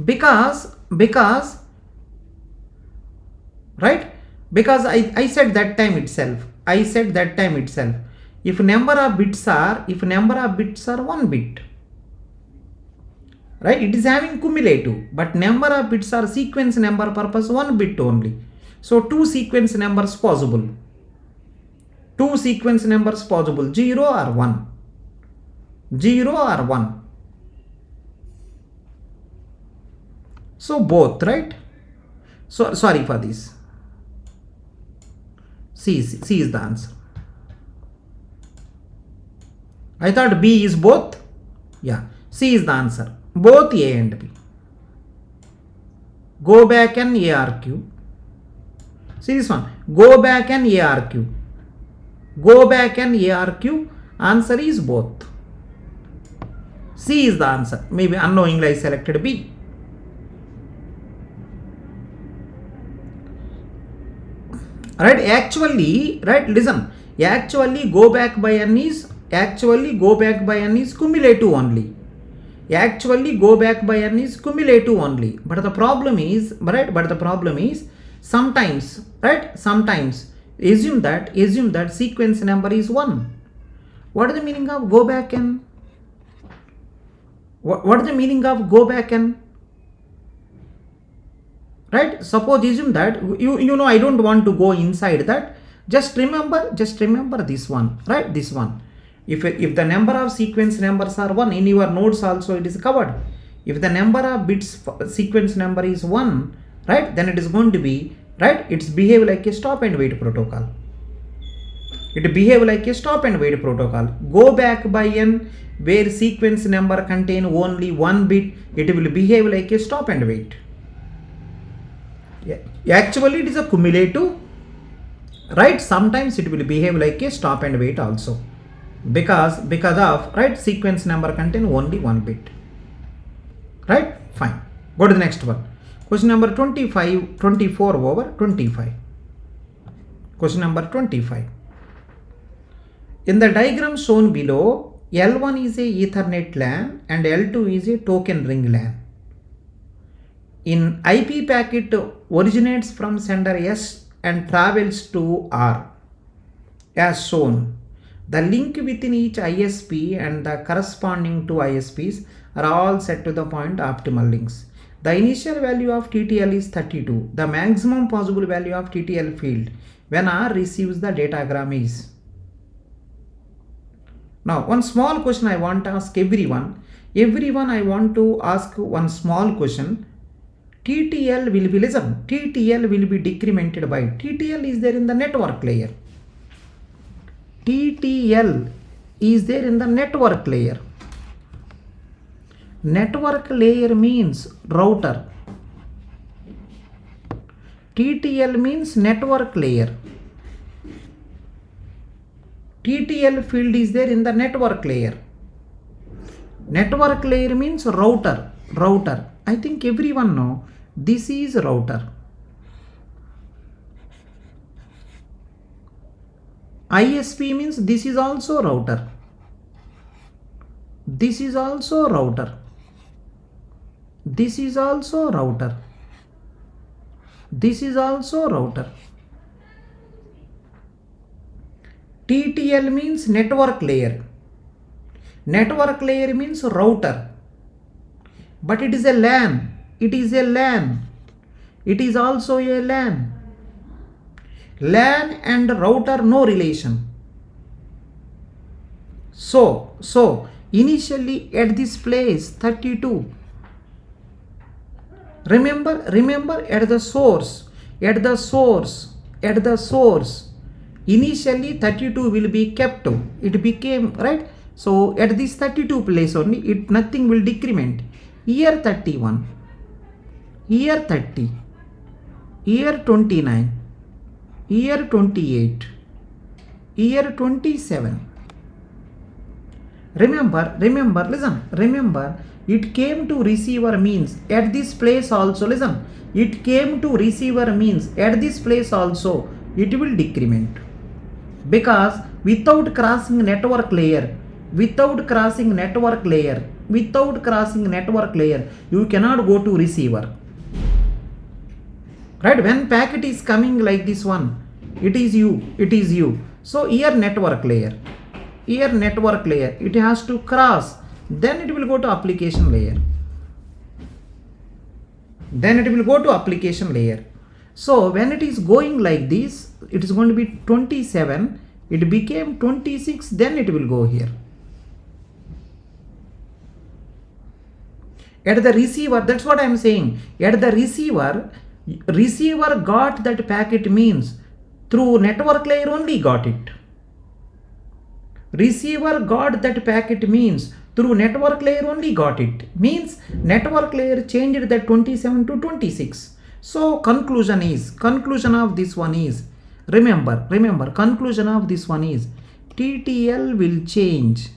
Because right? Because I said that time itself. If number of bits are 1 bit, right? It is having cumulative, but number of bits are sequence number purpose 1 bit only. So 2 sequence numbers possible. 2 sequence numbers possible, 0 or 1. 0 or 1. So both, right? So sorry for this. C is the answer. I thought B is both. Yeah, C is the answer. Both A and B. Go back and ARQ. See this one. Go back and ARQ. Go back and ARQ. Answer is both. C is the answer. Maybe unknowingly I selected B. Right? Actually, right? Listen. Actually, go back by n is cumulative only. Actually, go back by n is cumulative only. But the problem is, sometimes, right? Sometimes assume that sequence number is 1. What is the meaning of go back n? What is the meaning of go back n? Right? Suppose assume that you know I don't want to go inside that. Just remember this one, right? This one. If the number of sequence numbers are 1, in your nodes also it is covered. If the number of bits sequence number is 1, right, then it is going to be, right, it's behave like a stop and wait protocol. It behave like a stop and wait protocol. Go back by n, where sequence number contain only 1 bit, it will behave like a stop and wait. Yeah. Actually it is a cumulative, right? Sometimes it will behave like a stop and wait also. Because of, right, sequence number contain only 1 bit. Right? Fine. Go to the next one. Question number 24 over 25. Question number 25. In the diagram shown below, L1 is a Ethernet LAN and L2 is a token ring LAN. In IP packet originates from sender S and travels to R as shown. The link within each ISP and the corresponding two ISPs are all set to the point optimal links. The initial value of TTL is 32. The maximum possible value of TTL field when R receives the datagram is. Now, one small question I want to ask everyone. I want to ask one small question. TTL will be, listen, TTL will be decremented by, TTL is there in the network layer. TTL is there in the network layer. Network layer means router. TTL means network layer. TTL field is there in the network layer. Network layer means router. I think everyone know this is router. ISP means this is also router. This is also router. This is also router. This is also router. TTL means network layer. Network layer means router. But it is a LAN. It is a LAN. It is also a LAN. LAN and router no relation. So initially at this place 32. Remember at the source. Initially 32 will be kept. It became, right? So at this 32 place only, nothing will decrement. Here 31. Here 30. Here 29. year 28, year 27. Remember, it came to receiver means at this place also, it came to receiver means at this place also it will decrement, because without crossing network layer, you cannot go to receiver, right? When packet is coming like this one, it is you. So here network layer, it has to cross, then it will go to application layer, So when it is going like this, it is going to be 27, it became 26, then it will go here. At the receiver, that's what I am saying, at the receiver got that packet means through network layer only got it. Receiver got that packet means through network layer only got it. Means network layer changed that 27 to 26. So conclusion of this one is, remember, conclusion of this one is TTL will change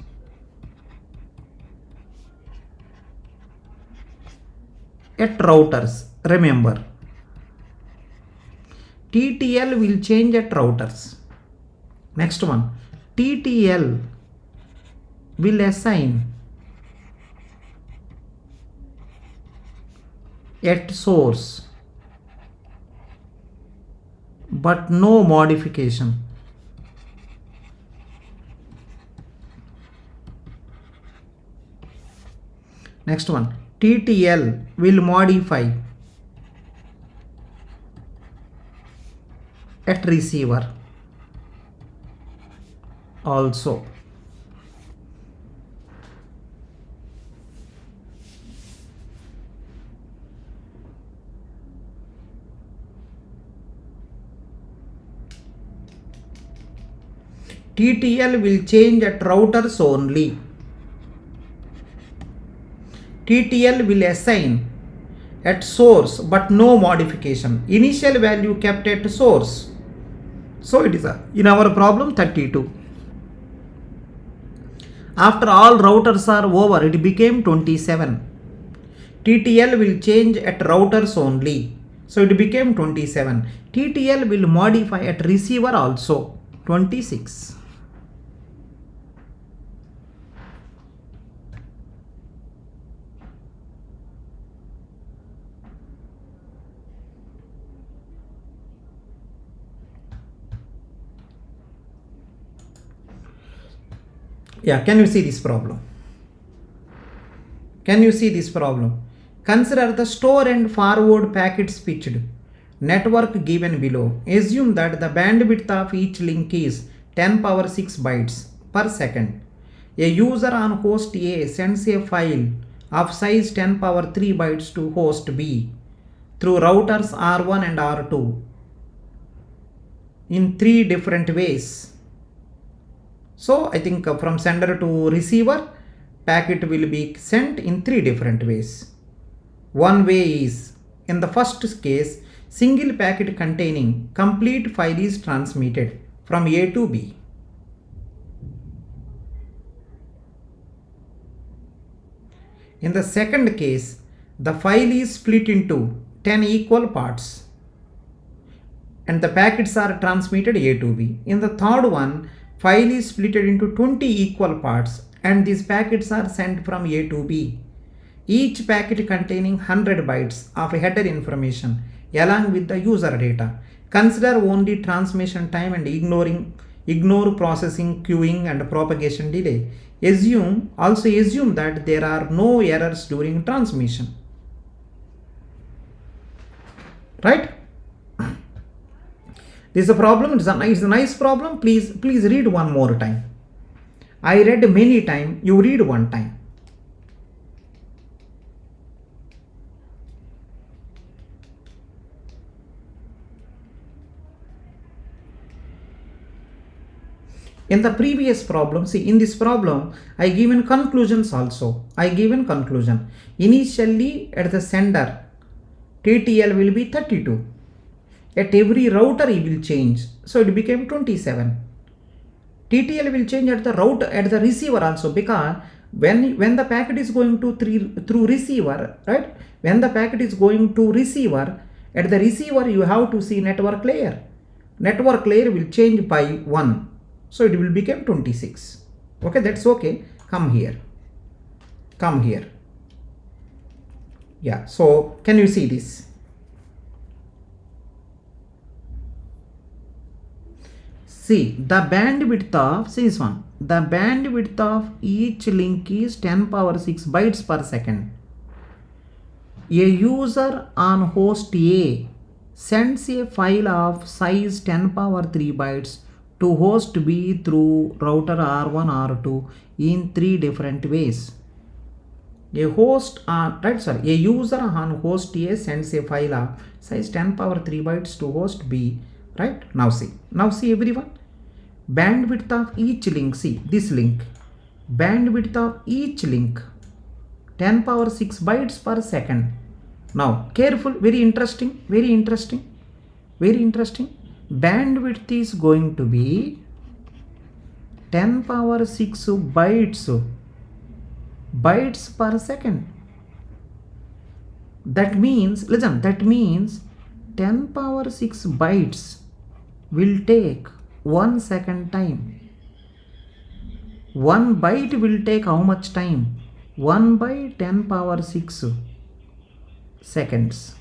at routers. Remember, TTL will change at routers. Next one, TTL will assign at source but no modification. Next one, TTL will modify at receiver also. TTL will change at routers only. TTL will assign at source but no modification. Initial value kept at source. So it is in our problem 32. After all routers are over, it became 27. TTL will change at routers only. So it became 27. TTL will modify at receiver also, 26. Yeah, can you see this problem? Consider the store and forward packets pitched network given below. Assume that the bandwidth of each link is 10 power 6 bytes per second. A user on host A sends a file of size 10 power 3 bytes to host B through routers R1 and R2 in 3 different ways. So I think from sender to receiver, packet will be sent in 3 different ways. One way is, in the first case, single packet containing complete file is transmitted from A to B. In the second case, the file is split into 10 equal parts and the packets are transmitted A to B. In the third one, file is split into 20 equal parts and these packets are sent from A to B. Each packet containing 100 bytes of header information along with the user data. Consider only transmission time and ignore processing, queuing and propagation delay. Also assume that there are no errors during transmission. Right? This is a problem. It's a nice problem. Please read one more time. I read many times. You read one time. In the previous problem, see, in this problem, I given conclusions also. Initially, at the sender, TTL will be 32. At every router he will change. So it became 27. TTL will change at the router, at the receiver also, because when the packet is going to through receiver, right? When the packet is going to receiver, at the receiver you have to see network layer. Network layer will change by 1. So it will become 26. Okay, that's okay. Come here. Come here. Yeah, so can you see this? See, the bandwidth of, see this one, the bandwidth of each link is 10 power 6 bytes per second. A user on host A sends a file of size 10 power 3 bytes to host B through router R1 R2 in 3 different ways. A user on host A sends a file of size 10 power 3 bytes to host B. Right? Now see everyone. Bandwidth of each link, see this link. Bandwidth of each link 10 power 6 bytes per second. Now careful, very interesting. Bandwidth is going to be 10 power 6 bytes per second. That means, listen, that means 10 power 6 bytes will take 1 second time. 1 byte will take how much time? 1 by 10 power 6 seconds.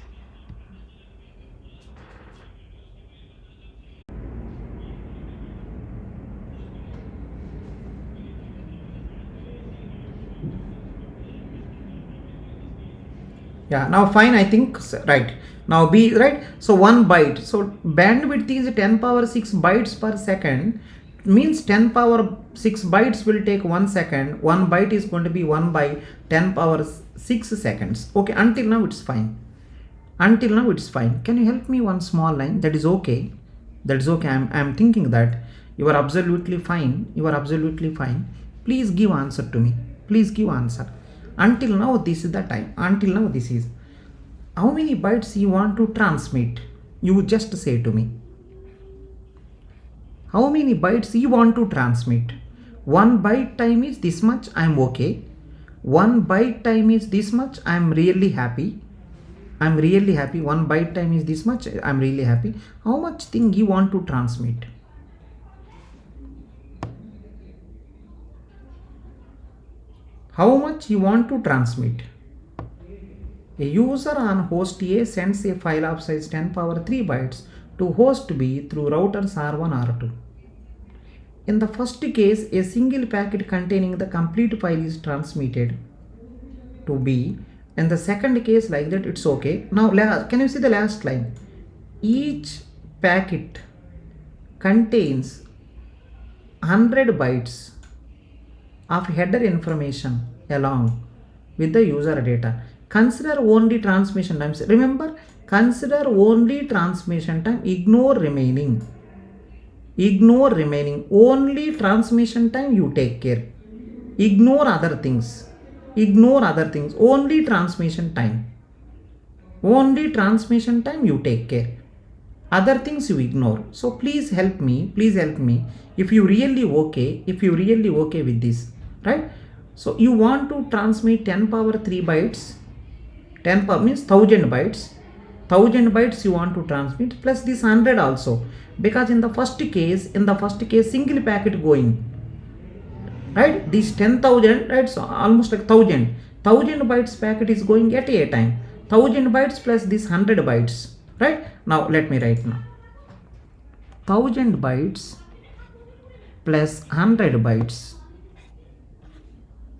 Yeah, now fine, I think, right. Now B, right? So 1 byte. So bandwidth is 10 power 6 bytes per second. Means 10 power 6 bytes will take 1 second. 1 byte is going to be 1 by 10 power 6 seconds. Okay, until now it's fine. Can you help me one small line? That is okay. I'm thinking that you are absolutely fine. Please give answer to me. Until now this is the time. How many bytes you want to transmit? You just say to me. How many bytes you want to transmit? 1 byte time is this much, I am okay. 1 byte time is this much, I am really happy. 1 byte time is this much, I am really happy. How much thing you want to transmit? How much you want to transmit? A user on host A sends a file of size 10 power 3 bytes to host B through routers R1 R2. In the first case, a single packet containing the complete file is transmitted to B. In the second case, like that, it's okay. Now, can you see the last line? Each packet contains 100 bytes of header information along with the user data. Consider only transmission time. Remember, consider only transmission time. Ignore remaining. Only transmission time you take care. Ignore other things. Only transmission time. You take care. Other things you ignore. So please help me. If you really okay with this, right? So you want to transmit 10 power 3 bytes. 10 power means 1000 bytes. 1000 bytes you want to transmit plus this 100 also, because in the first case single packet going, right? This 10,000, right? So almost like 1000 bytes packet is going at a time. 1000 bytes plus this 100 bytes, right? Now let me write now. 1000 bytes plus 100 bytes.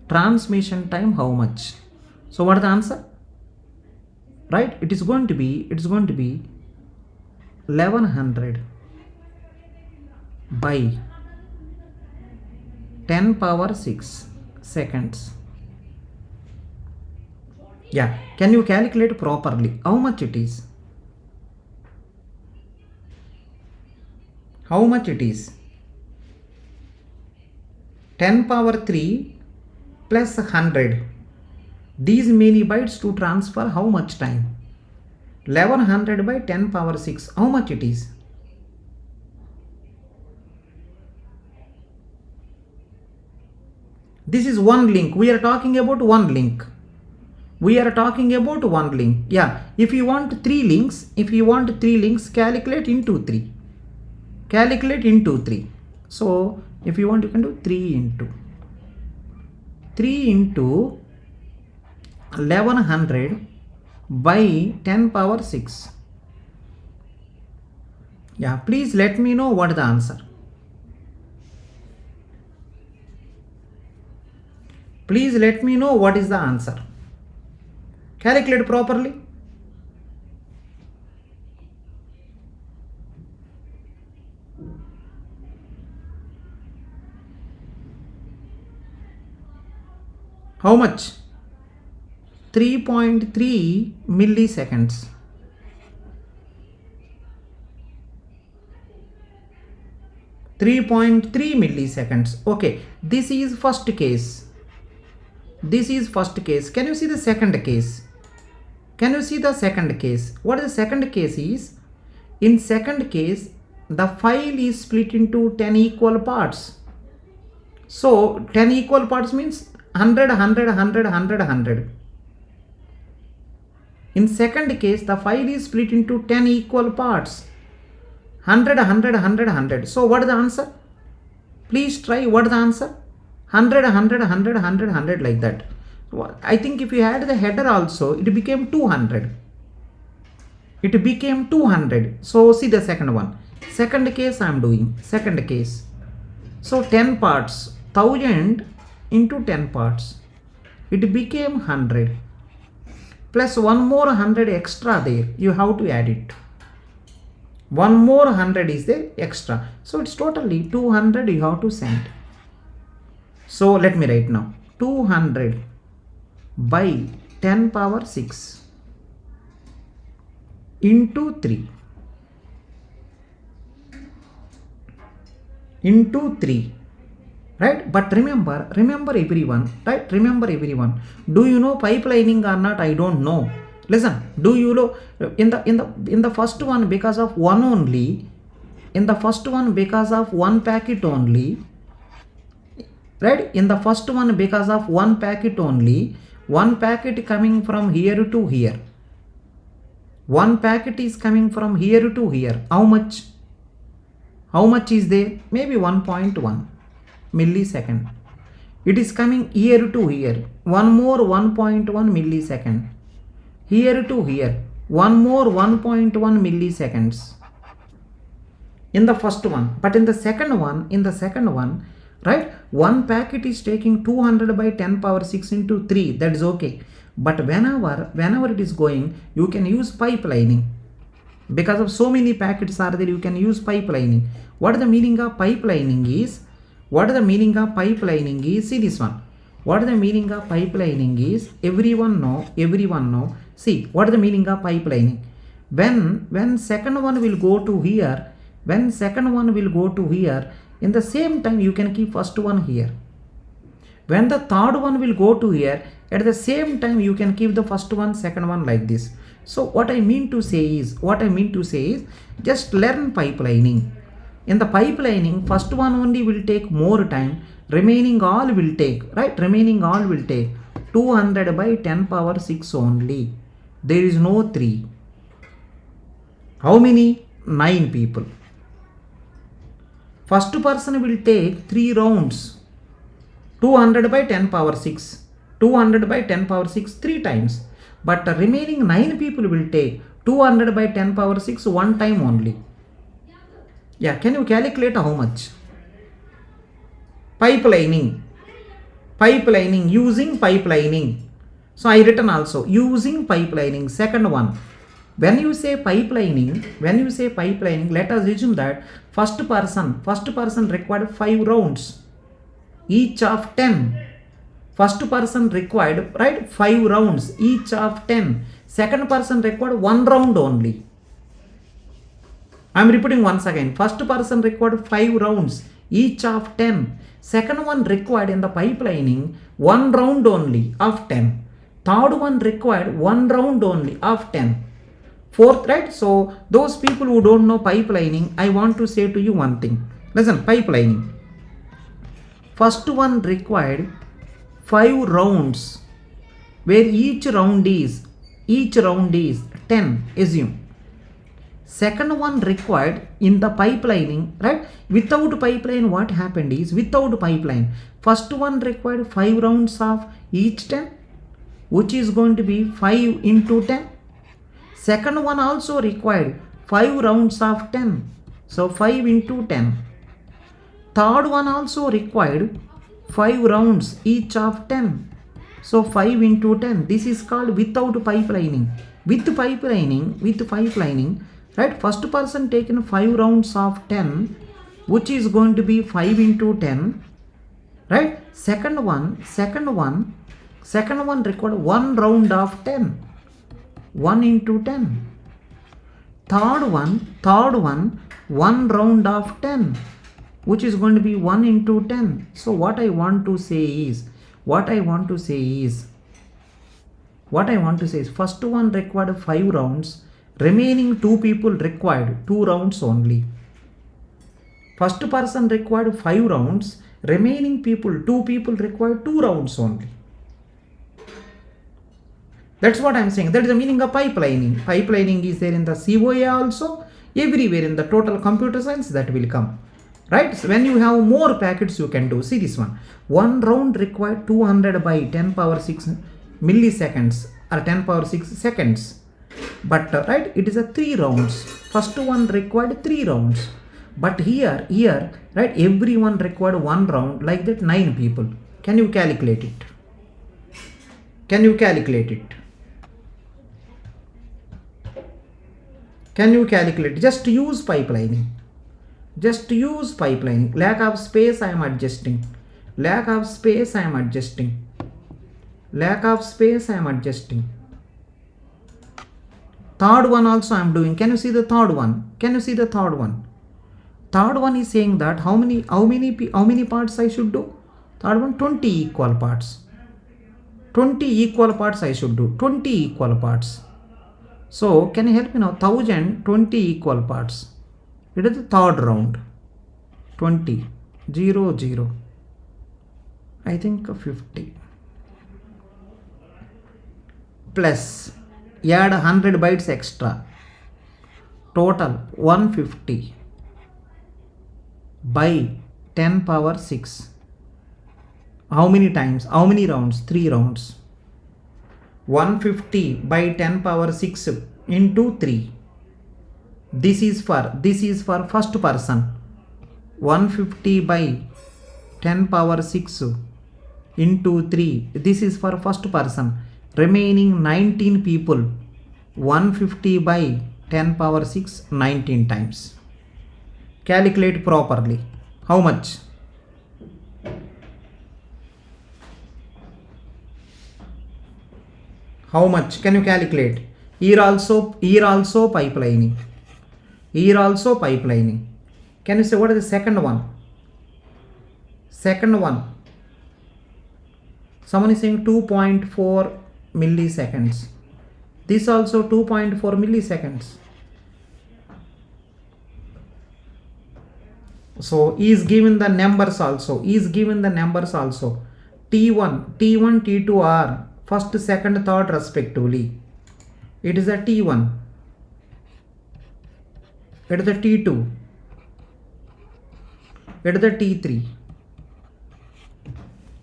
Transmission time how much? So what is the answer? Right? It is going to be 1100 by 10 power 6 seconds. Yeah, can you calculate properly how much it is? 10 power 3 plus 100. These many bytes to transfer how much time? 1100 by 10 power 6. How much it is? This is one link. We are talking about one link. We are talking about one link. Yeah. If you want three links, calculate into 3. Calculate into 3. So if you want, you can do 3 into 1100 by 10 power 6. Yeah, please let me know what is the answer. Please let me know what is the answer. Calculate properly. How much? 3.3 milliseconds. 3.3 milliseconds. Okay, this is first case. This is first case. Can you see the second case? Can you see the second case? What is the second case is? In second case, the file is split into 10 equal parts. So 10 equal parts means 100, 100, 100, 100, 100. In second case, the file is split into 10 equal parts. 100, 100, 100, 100. So what is the answer? Please try. What is the answer? 100, 100, 100, 100, 100 like that. I think if you add the header also, it became 200. It became 200. So see the second one. Second case I am doing. Second case. So 10 parts. 1000 into 10 parts. It became 100. Plus one more 100 extra there. You have to add it. One more 100 is there extra. So it's totally 200 you have to send. So let me write now. 200 by 10 power 6 into 3 into 3, right? But remember everyone, right? Remember everyone. Do you know pipelining or not? I don't know. Listen, do you know in the first one because of one only, in the first one because of one packet only, right? In the first one because of one packet only, one packet coming from here to here. One packet is coming from here to here. How much? How much is there? Maybe 1.1 millisecond. It is coming here to here. One more 1.1 millisecond. Here to here. One more 1.1 milliseconds. In the first one. But in the second one, right? One packet is taking 200 by 10 power 6 into 3. That is okay. But whenever it is going, you can use pipelining. Because of so many packets are there, you can use pipelining. What is the meaning of pipelining is? What is the meaning of pipelining is? See this one. What is the meaning of pipelining is? Everyone know. See, what is the meaning of pipelining? When second one will go to here, in the same time you can keep first one here. When the third one will go to here, at the same time you can keep the first one, second one like this. So what I mean to say is, just learn pipelining. In the pipelining, first one only will take more time, remaining all will take, right? Remaining all will take 200 by 10 power 6 only. There is no 3. How many? 9 people. First person will take 3 rounds. 200 by 10 power 6. 200 by 10 power 6 3 times. But the remaining 9 people will take 200 by 10 power 6 one time only. Yeah, can you calculate how much? Pipelining, using pipelining. So I written also using pipelining. Second one, when you say pipelining, let us assume that first person required 5 rounds, each of 10. First person required, right, 5 rounds, each of 10. Second person required 1 round only. I am repeating once again. First person required 5 rounds, each of 10. Second one required in the pipelining 1 round only of 10. Third one required 1 round only of 10. Fourth, right? So those people who don't know pipelining, I want to say to you one thing. Listen, pipelining. First one required 5 rounds, where each round is 10, assume. Second one required in the pipelining, right? Without pipeline, what happened is, without pipeline, first one required 5 rounds of each 10, which is going to be 5 into 10. Second one also required 5 rounds of 10, so 5 into 10. Third one also required 5 rounds each of 10, so 5 into 10. This is called without pipelining. With pipelining, right? First person taken 5 rounds of 10, which is going to be 5 into 10, right? Second one required 1 round of 10, 1 into 10. Third one 1 round of 10, which is going to be 1 into 10. So what I want to say is first one required 5 rounds, remaining 2 people required 2 rounds only. First person required 5 rounds, remaining 2 people required 2 rounds only. That's what I'm saying. That is the meaning of pipelining. Pipelining is there in the COA also, everywhere in the total computer science that will come. Right? So when you have more packets, you can do. See this one. 1 round required 200 by 10 power 6 milliseconds or 10 power 6 seconds. But right, it is a 3 rounds. First one required 3 rounds. But here, right, everyone required 1 round, like that 9 people. Can you calculate it? Can you calculate? Just use pipelining. Lack of space, I am adjusting. Third one also I am doing. Can you see the third one? Third one is saying that how many parts I should do? Third one, 20 equal parts. 20 equal parts I should do. 20 equal parts. So can you help me now? 1020 equal parts. It is the third round. 20, 0, 0. I think 50. Plus, add 100 bytes extra. Total 150 by 10 power 6. How many times? How many rounds? 3 rounds. 150 by 10 power 6 into 3. This is for first person. 150 by 10 power 6 into 3. This is for first person. Remaining 19 people. 150 by 10 power 6 19 times. Calculate properly. How much? How much? Can you calculate? Here also pipelining. Can you say what is the second one? Someone is saying 2.4 milliseconds. This also 2.4 milliseconds. So is given the numbers also. T1, T2 are first, second, third respectively. It is a T1. It is a T2. It is a T3.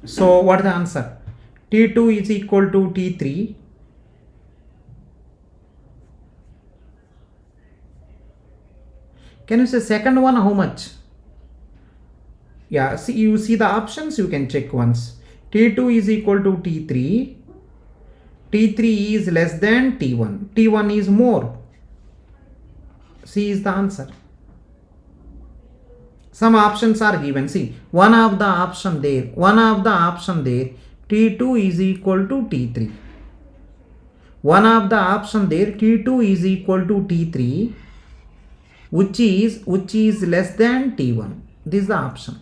So what is the answer? T2 is equal to T3. Can you say second one how much? Yeah, see, you see the options, you can check once. T2 is equal to T3. T3 is less than T1. T1 is more. C is the answer. Some options are given. See, one of the option there. T2 is equal to T3. One of the option there. T2 is equal to T3, which is less than T1. This is the option.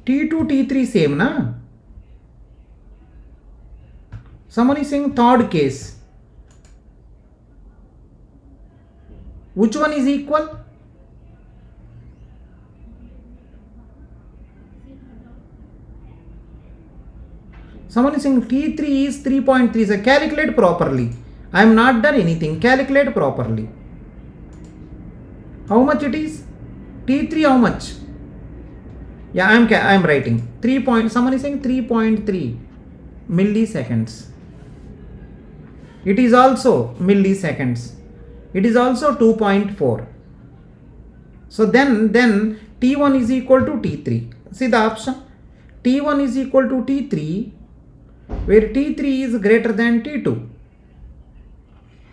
T2, T3 same, na? Someone is saying third case. Which one is equal? Someone is saying T3 is 3.3. So calculate properly. I am not done anything. Calculate properly. How much it is? T3 how much? Yeah, I am writing 3 point. Someone is saying 3.3 milliseconds. It is also milliseconds. It is also 2.4. So then T1 is equal to T3. See the option. T1 is equal to T3, where T3 is greater than T2.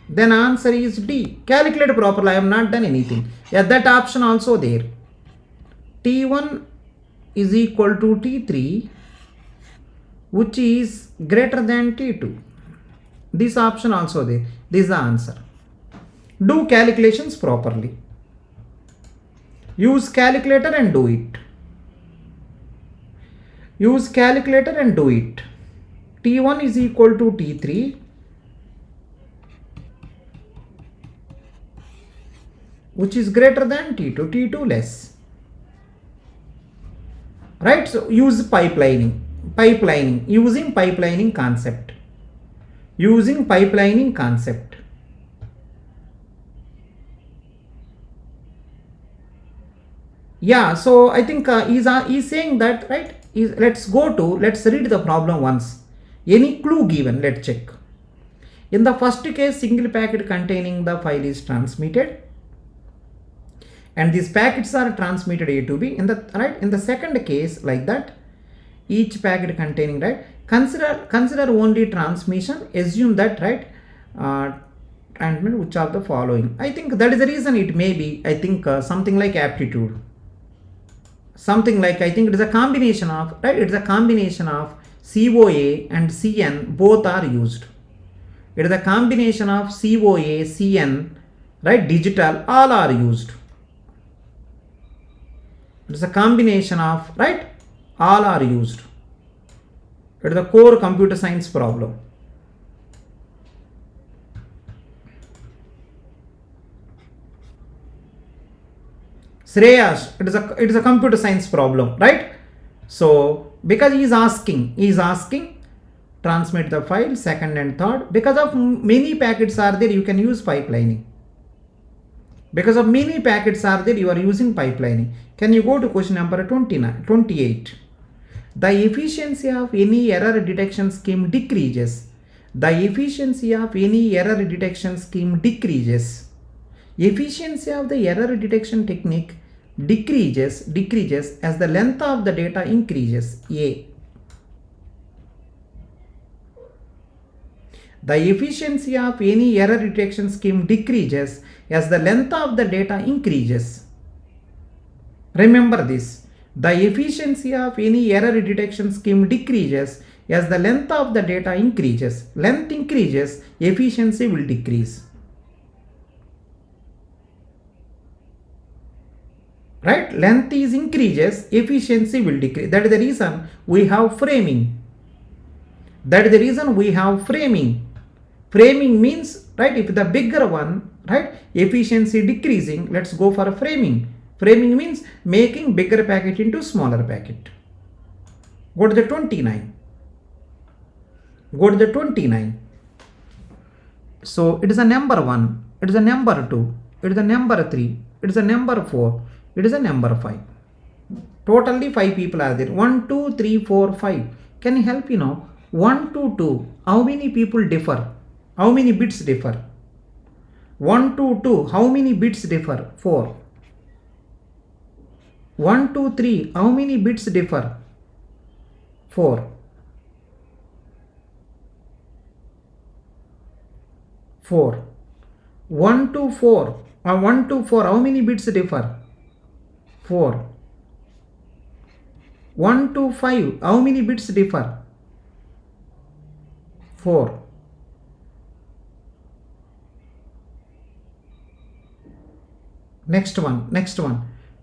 Then answer is D. Calculate properly. I have not done anything. Yeah, that option also there. T1 is equal to T3, which is greater than T2. This option also there. This is the answer. Do calculations properly. Use calculator and do it. Use calculator and do it. T1 is equal to T3, which is greater than T2, T2 less. Right? So use pipelining, using pipelining concept. Using pipelining concept. Yeah, so I think he's saying that, right? Let's read the problem once. Any clue given, let's check. In the first case, single packet containing the file is transmitted, and these packets are transmitted A to B. In the second case, like that, each packet containing, right? Consider only transmission. Assume that, right? Transmit which of the following. I think that is the reason it may be. I think something like aptitude. Something like, I think it is a combination of, right? It's a combination of COA and CN, both are used. It is a combination of COA, CN, right? Digital, all are used. It is a combination of, right? All are used. It is a core computer science problem. Shreyas, it is a computer science problem, right? So because he is asking transmit the file second and third. Because of many packets are there, you can use pipelining. Because of many packets are there, you are using pipelining. Can you go to question number 28? The efficiency of any error detection scheme decreases. The efficiency of any error detection scheme decreases. Efficiency of the error detection technique decreases as the length of the data increases. A. The efficiency of any error detection scheme decreases as the length of the data increases. Remember this. The efficiency of any error detection scheme decreases as the length of the data increases. Length increases, efficiency will decrease. Right? Length is increases, efficiency will decrease. That is the reason we have framing. Framing means, right, if the bigger one, right, efficiency decreasing, let's go for a framing. Framing means making bigger packet into smaller packet. Go to the 29. So it is a number 1, it is a number 2, it is a number 3, it is a number 4, it is a number 5. Totally 5 people are there. 1, 2, 3, 4, 5. Can you help 1 to 2? How many people differ? How many bits differ? 1 to 2. How many bits differ? 4. 1 to 3. How many bits differ? 4. 4. 1 to 4. 1 to 4. How many bits differ? 4. 1 to 5. How many bits differ? 4. Next one.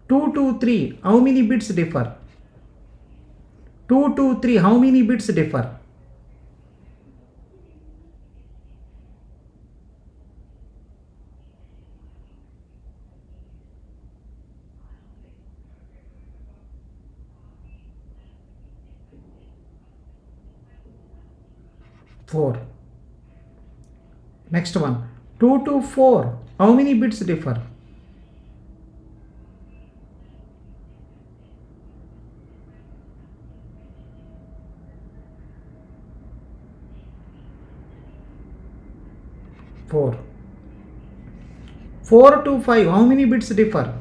2 to 3. How many bits differ? 2 to 3. How many bits differ? 4. Next one. 2 to 4. How many bits differ? 4. 4 to 5. How many bits differ?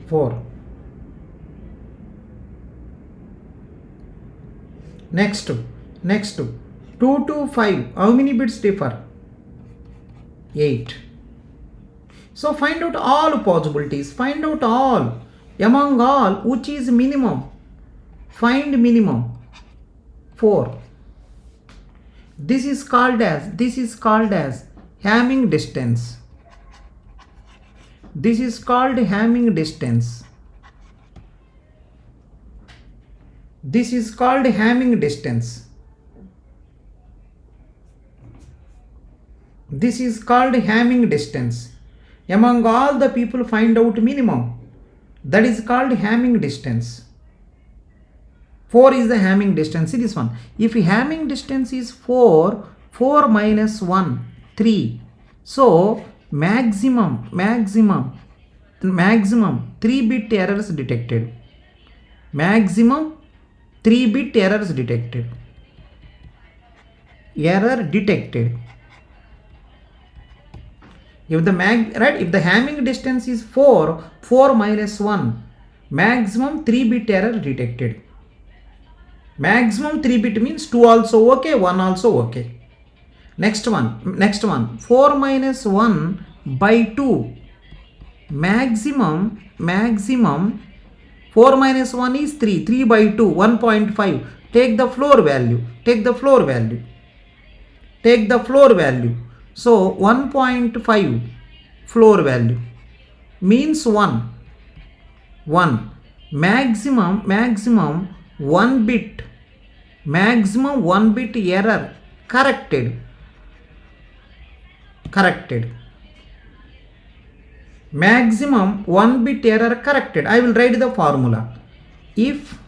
4. Next. 2 to 5. How many bits differ? 8. So find out all possibilities. Find out all. Among all, which is minimum? Find minimum. 4. This is called as Hamming distance. This is called Hamming distance. This is called Hamming distance. This is called Hamming distance. Among all the people, find out minimum. That is called Hamming distance. 4 is the Hamming distance. See this one. If Hamming distance is 4, 4 minus 1, 3. So maximum 3-bit errors detected. Maximum 3-bit errors detected. Error detected. If the Hamming distance is 4, 4 minus 1, maximum 3-bit error detected. Maximum 3-bit means 2 also okay, 1 also okay. Next one. 4 minus 1 by 2. Maximum 4 minus 1 is 3. 3 by 2, 1.5. Take the floor value. So 1.5 floor value means 1. Maximum 1 bit. Maximum 1 bit error corrected. Maximum 1 bit error corrected. I will write the formula. If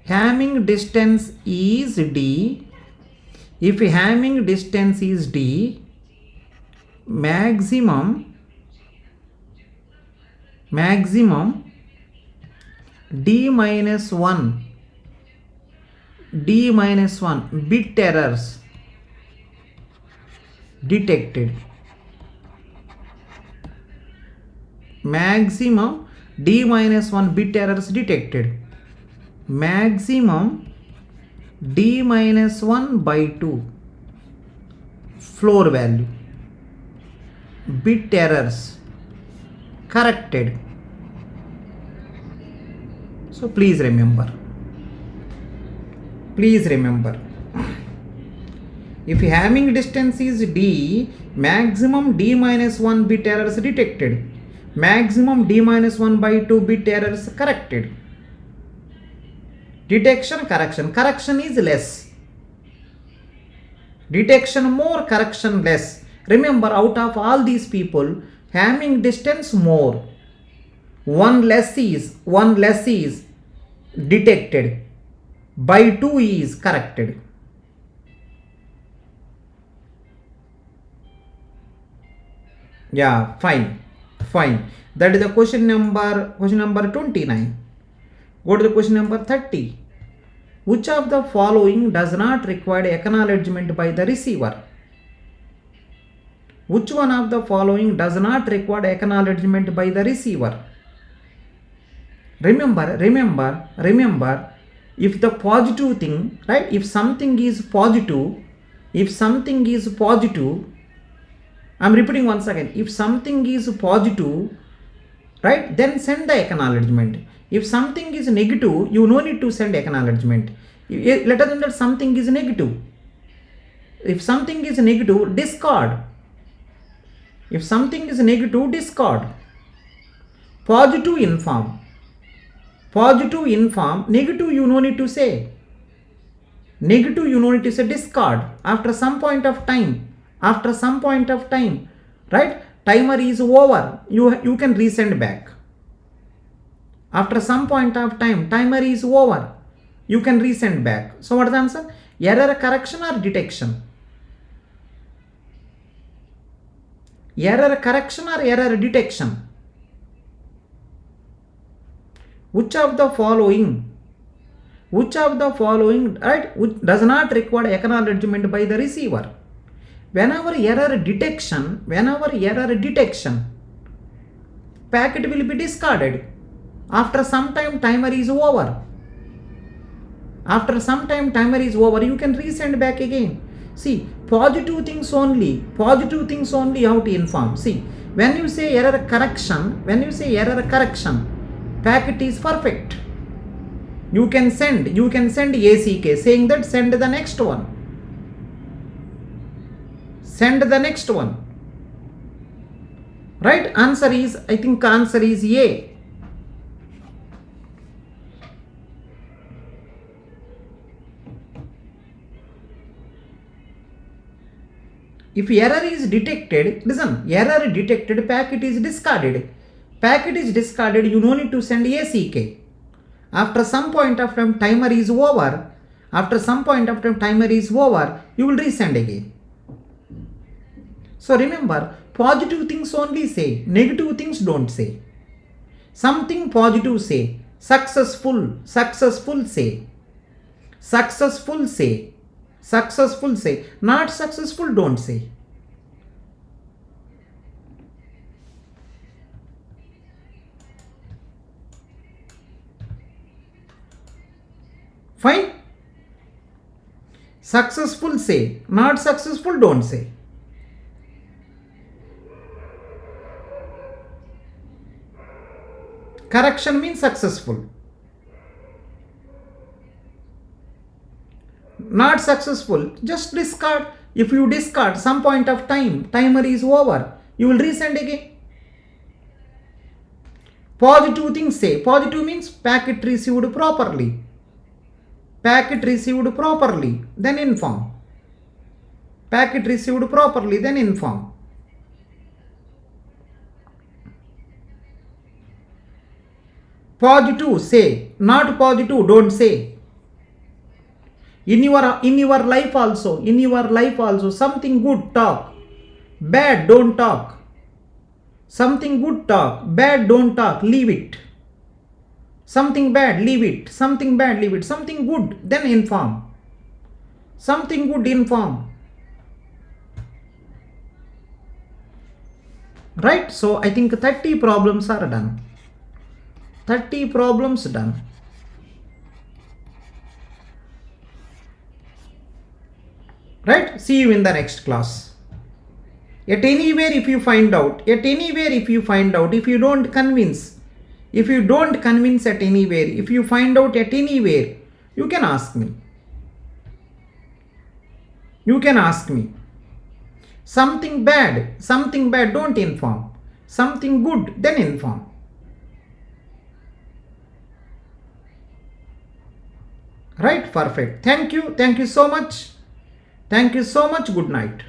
Hamming distance is D, maximum D minus 1 bit errors detected. Maximum D minus 1 bit errors detected. Maximum D minus 1 by 2 floor value. Bit errors corrected. So please remember. If Hamming distance is D, maximum D minus 1 bit errors detected. Maximum D minus 1 by 2 bit errors corrected. Detection, correction. Correction is less. Detection more, correction less. Remember, out of all these people, Hamming distance more. One less is detected. By 2 is corrected. Yeah, fine. That is the question number 29. Go to the question number 30. Which of the following does not require acknowledgement by the receiver? Which one of the following does not require acknowledgement by the receiver? Remember, if the positive thing, right, if something is positive, I'm repeating once again, if something is positive, right, then send the acknowledgement. If something is negative, you no need to send acknowledgement. Let us know that something is negative. If something is negative, discard. Positive, inform. Negative, you no need to say. Discard after some point of time. Right? Timer is over. You can resend back. After some point of time, timer is over. You can resend back. So what is the answer? Error correction or detection? Error correction or error detection? Which of the following, right, which does not require acknowledgement by the receiver? Whenever error detection, packet will be discarded. After some time, timer is over. After some time, timer is over. You can resend back again. See, positive things only how to inform. See, when you say error correction, packet is perfect. You can send ACK saying that send the next one. Right? Answer is A. If error is detected, packet is discarded. You no need to send ACK. After some point of time, timer is over. You will resend again. So remember, positive things only say, negative things don't say. Something positive say, successful say, not successful don't say. Fine? Successful say, not successful don't say. Correction means successful. Not successful, just discard. If you discard some point of time, timer is over. You will resend again. Positive things say. Positive means packet received properly. Then inform. Positive say, not positive don't say. In your life also, something good talk, bad don't talk. Something good talk, bad don't talk, leave it. Something bad, leave it. Something good, then inform. Right? So I think 30 problems are done. Right? See you in the next class. At anywhere if you find out, if you don't convince at anywhere, if you find out at anywhere, you can ask me. Something bad, don't inform. Something good, then inform. Right? Perfect. Thank you so much. Good night.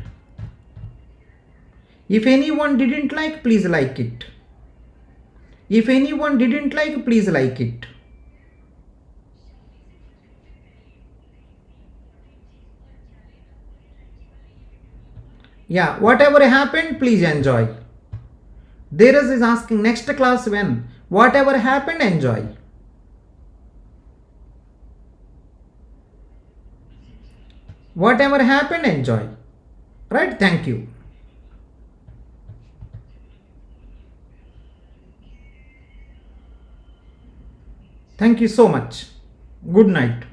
If anyone didn't like, please like it. Yeah, whatever happened, please enjoy. Dheeraj is asking next class when? Whatever happened, enjoy. Whatever happened, enjoy. Right? Thank you. Thank you so much. Good night.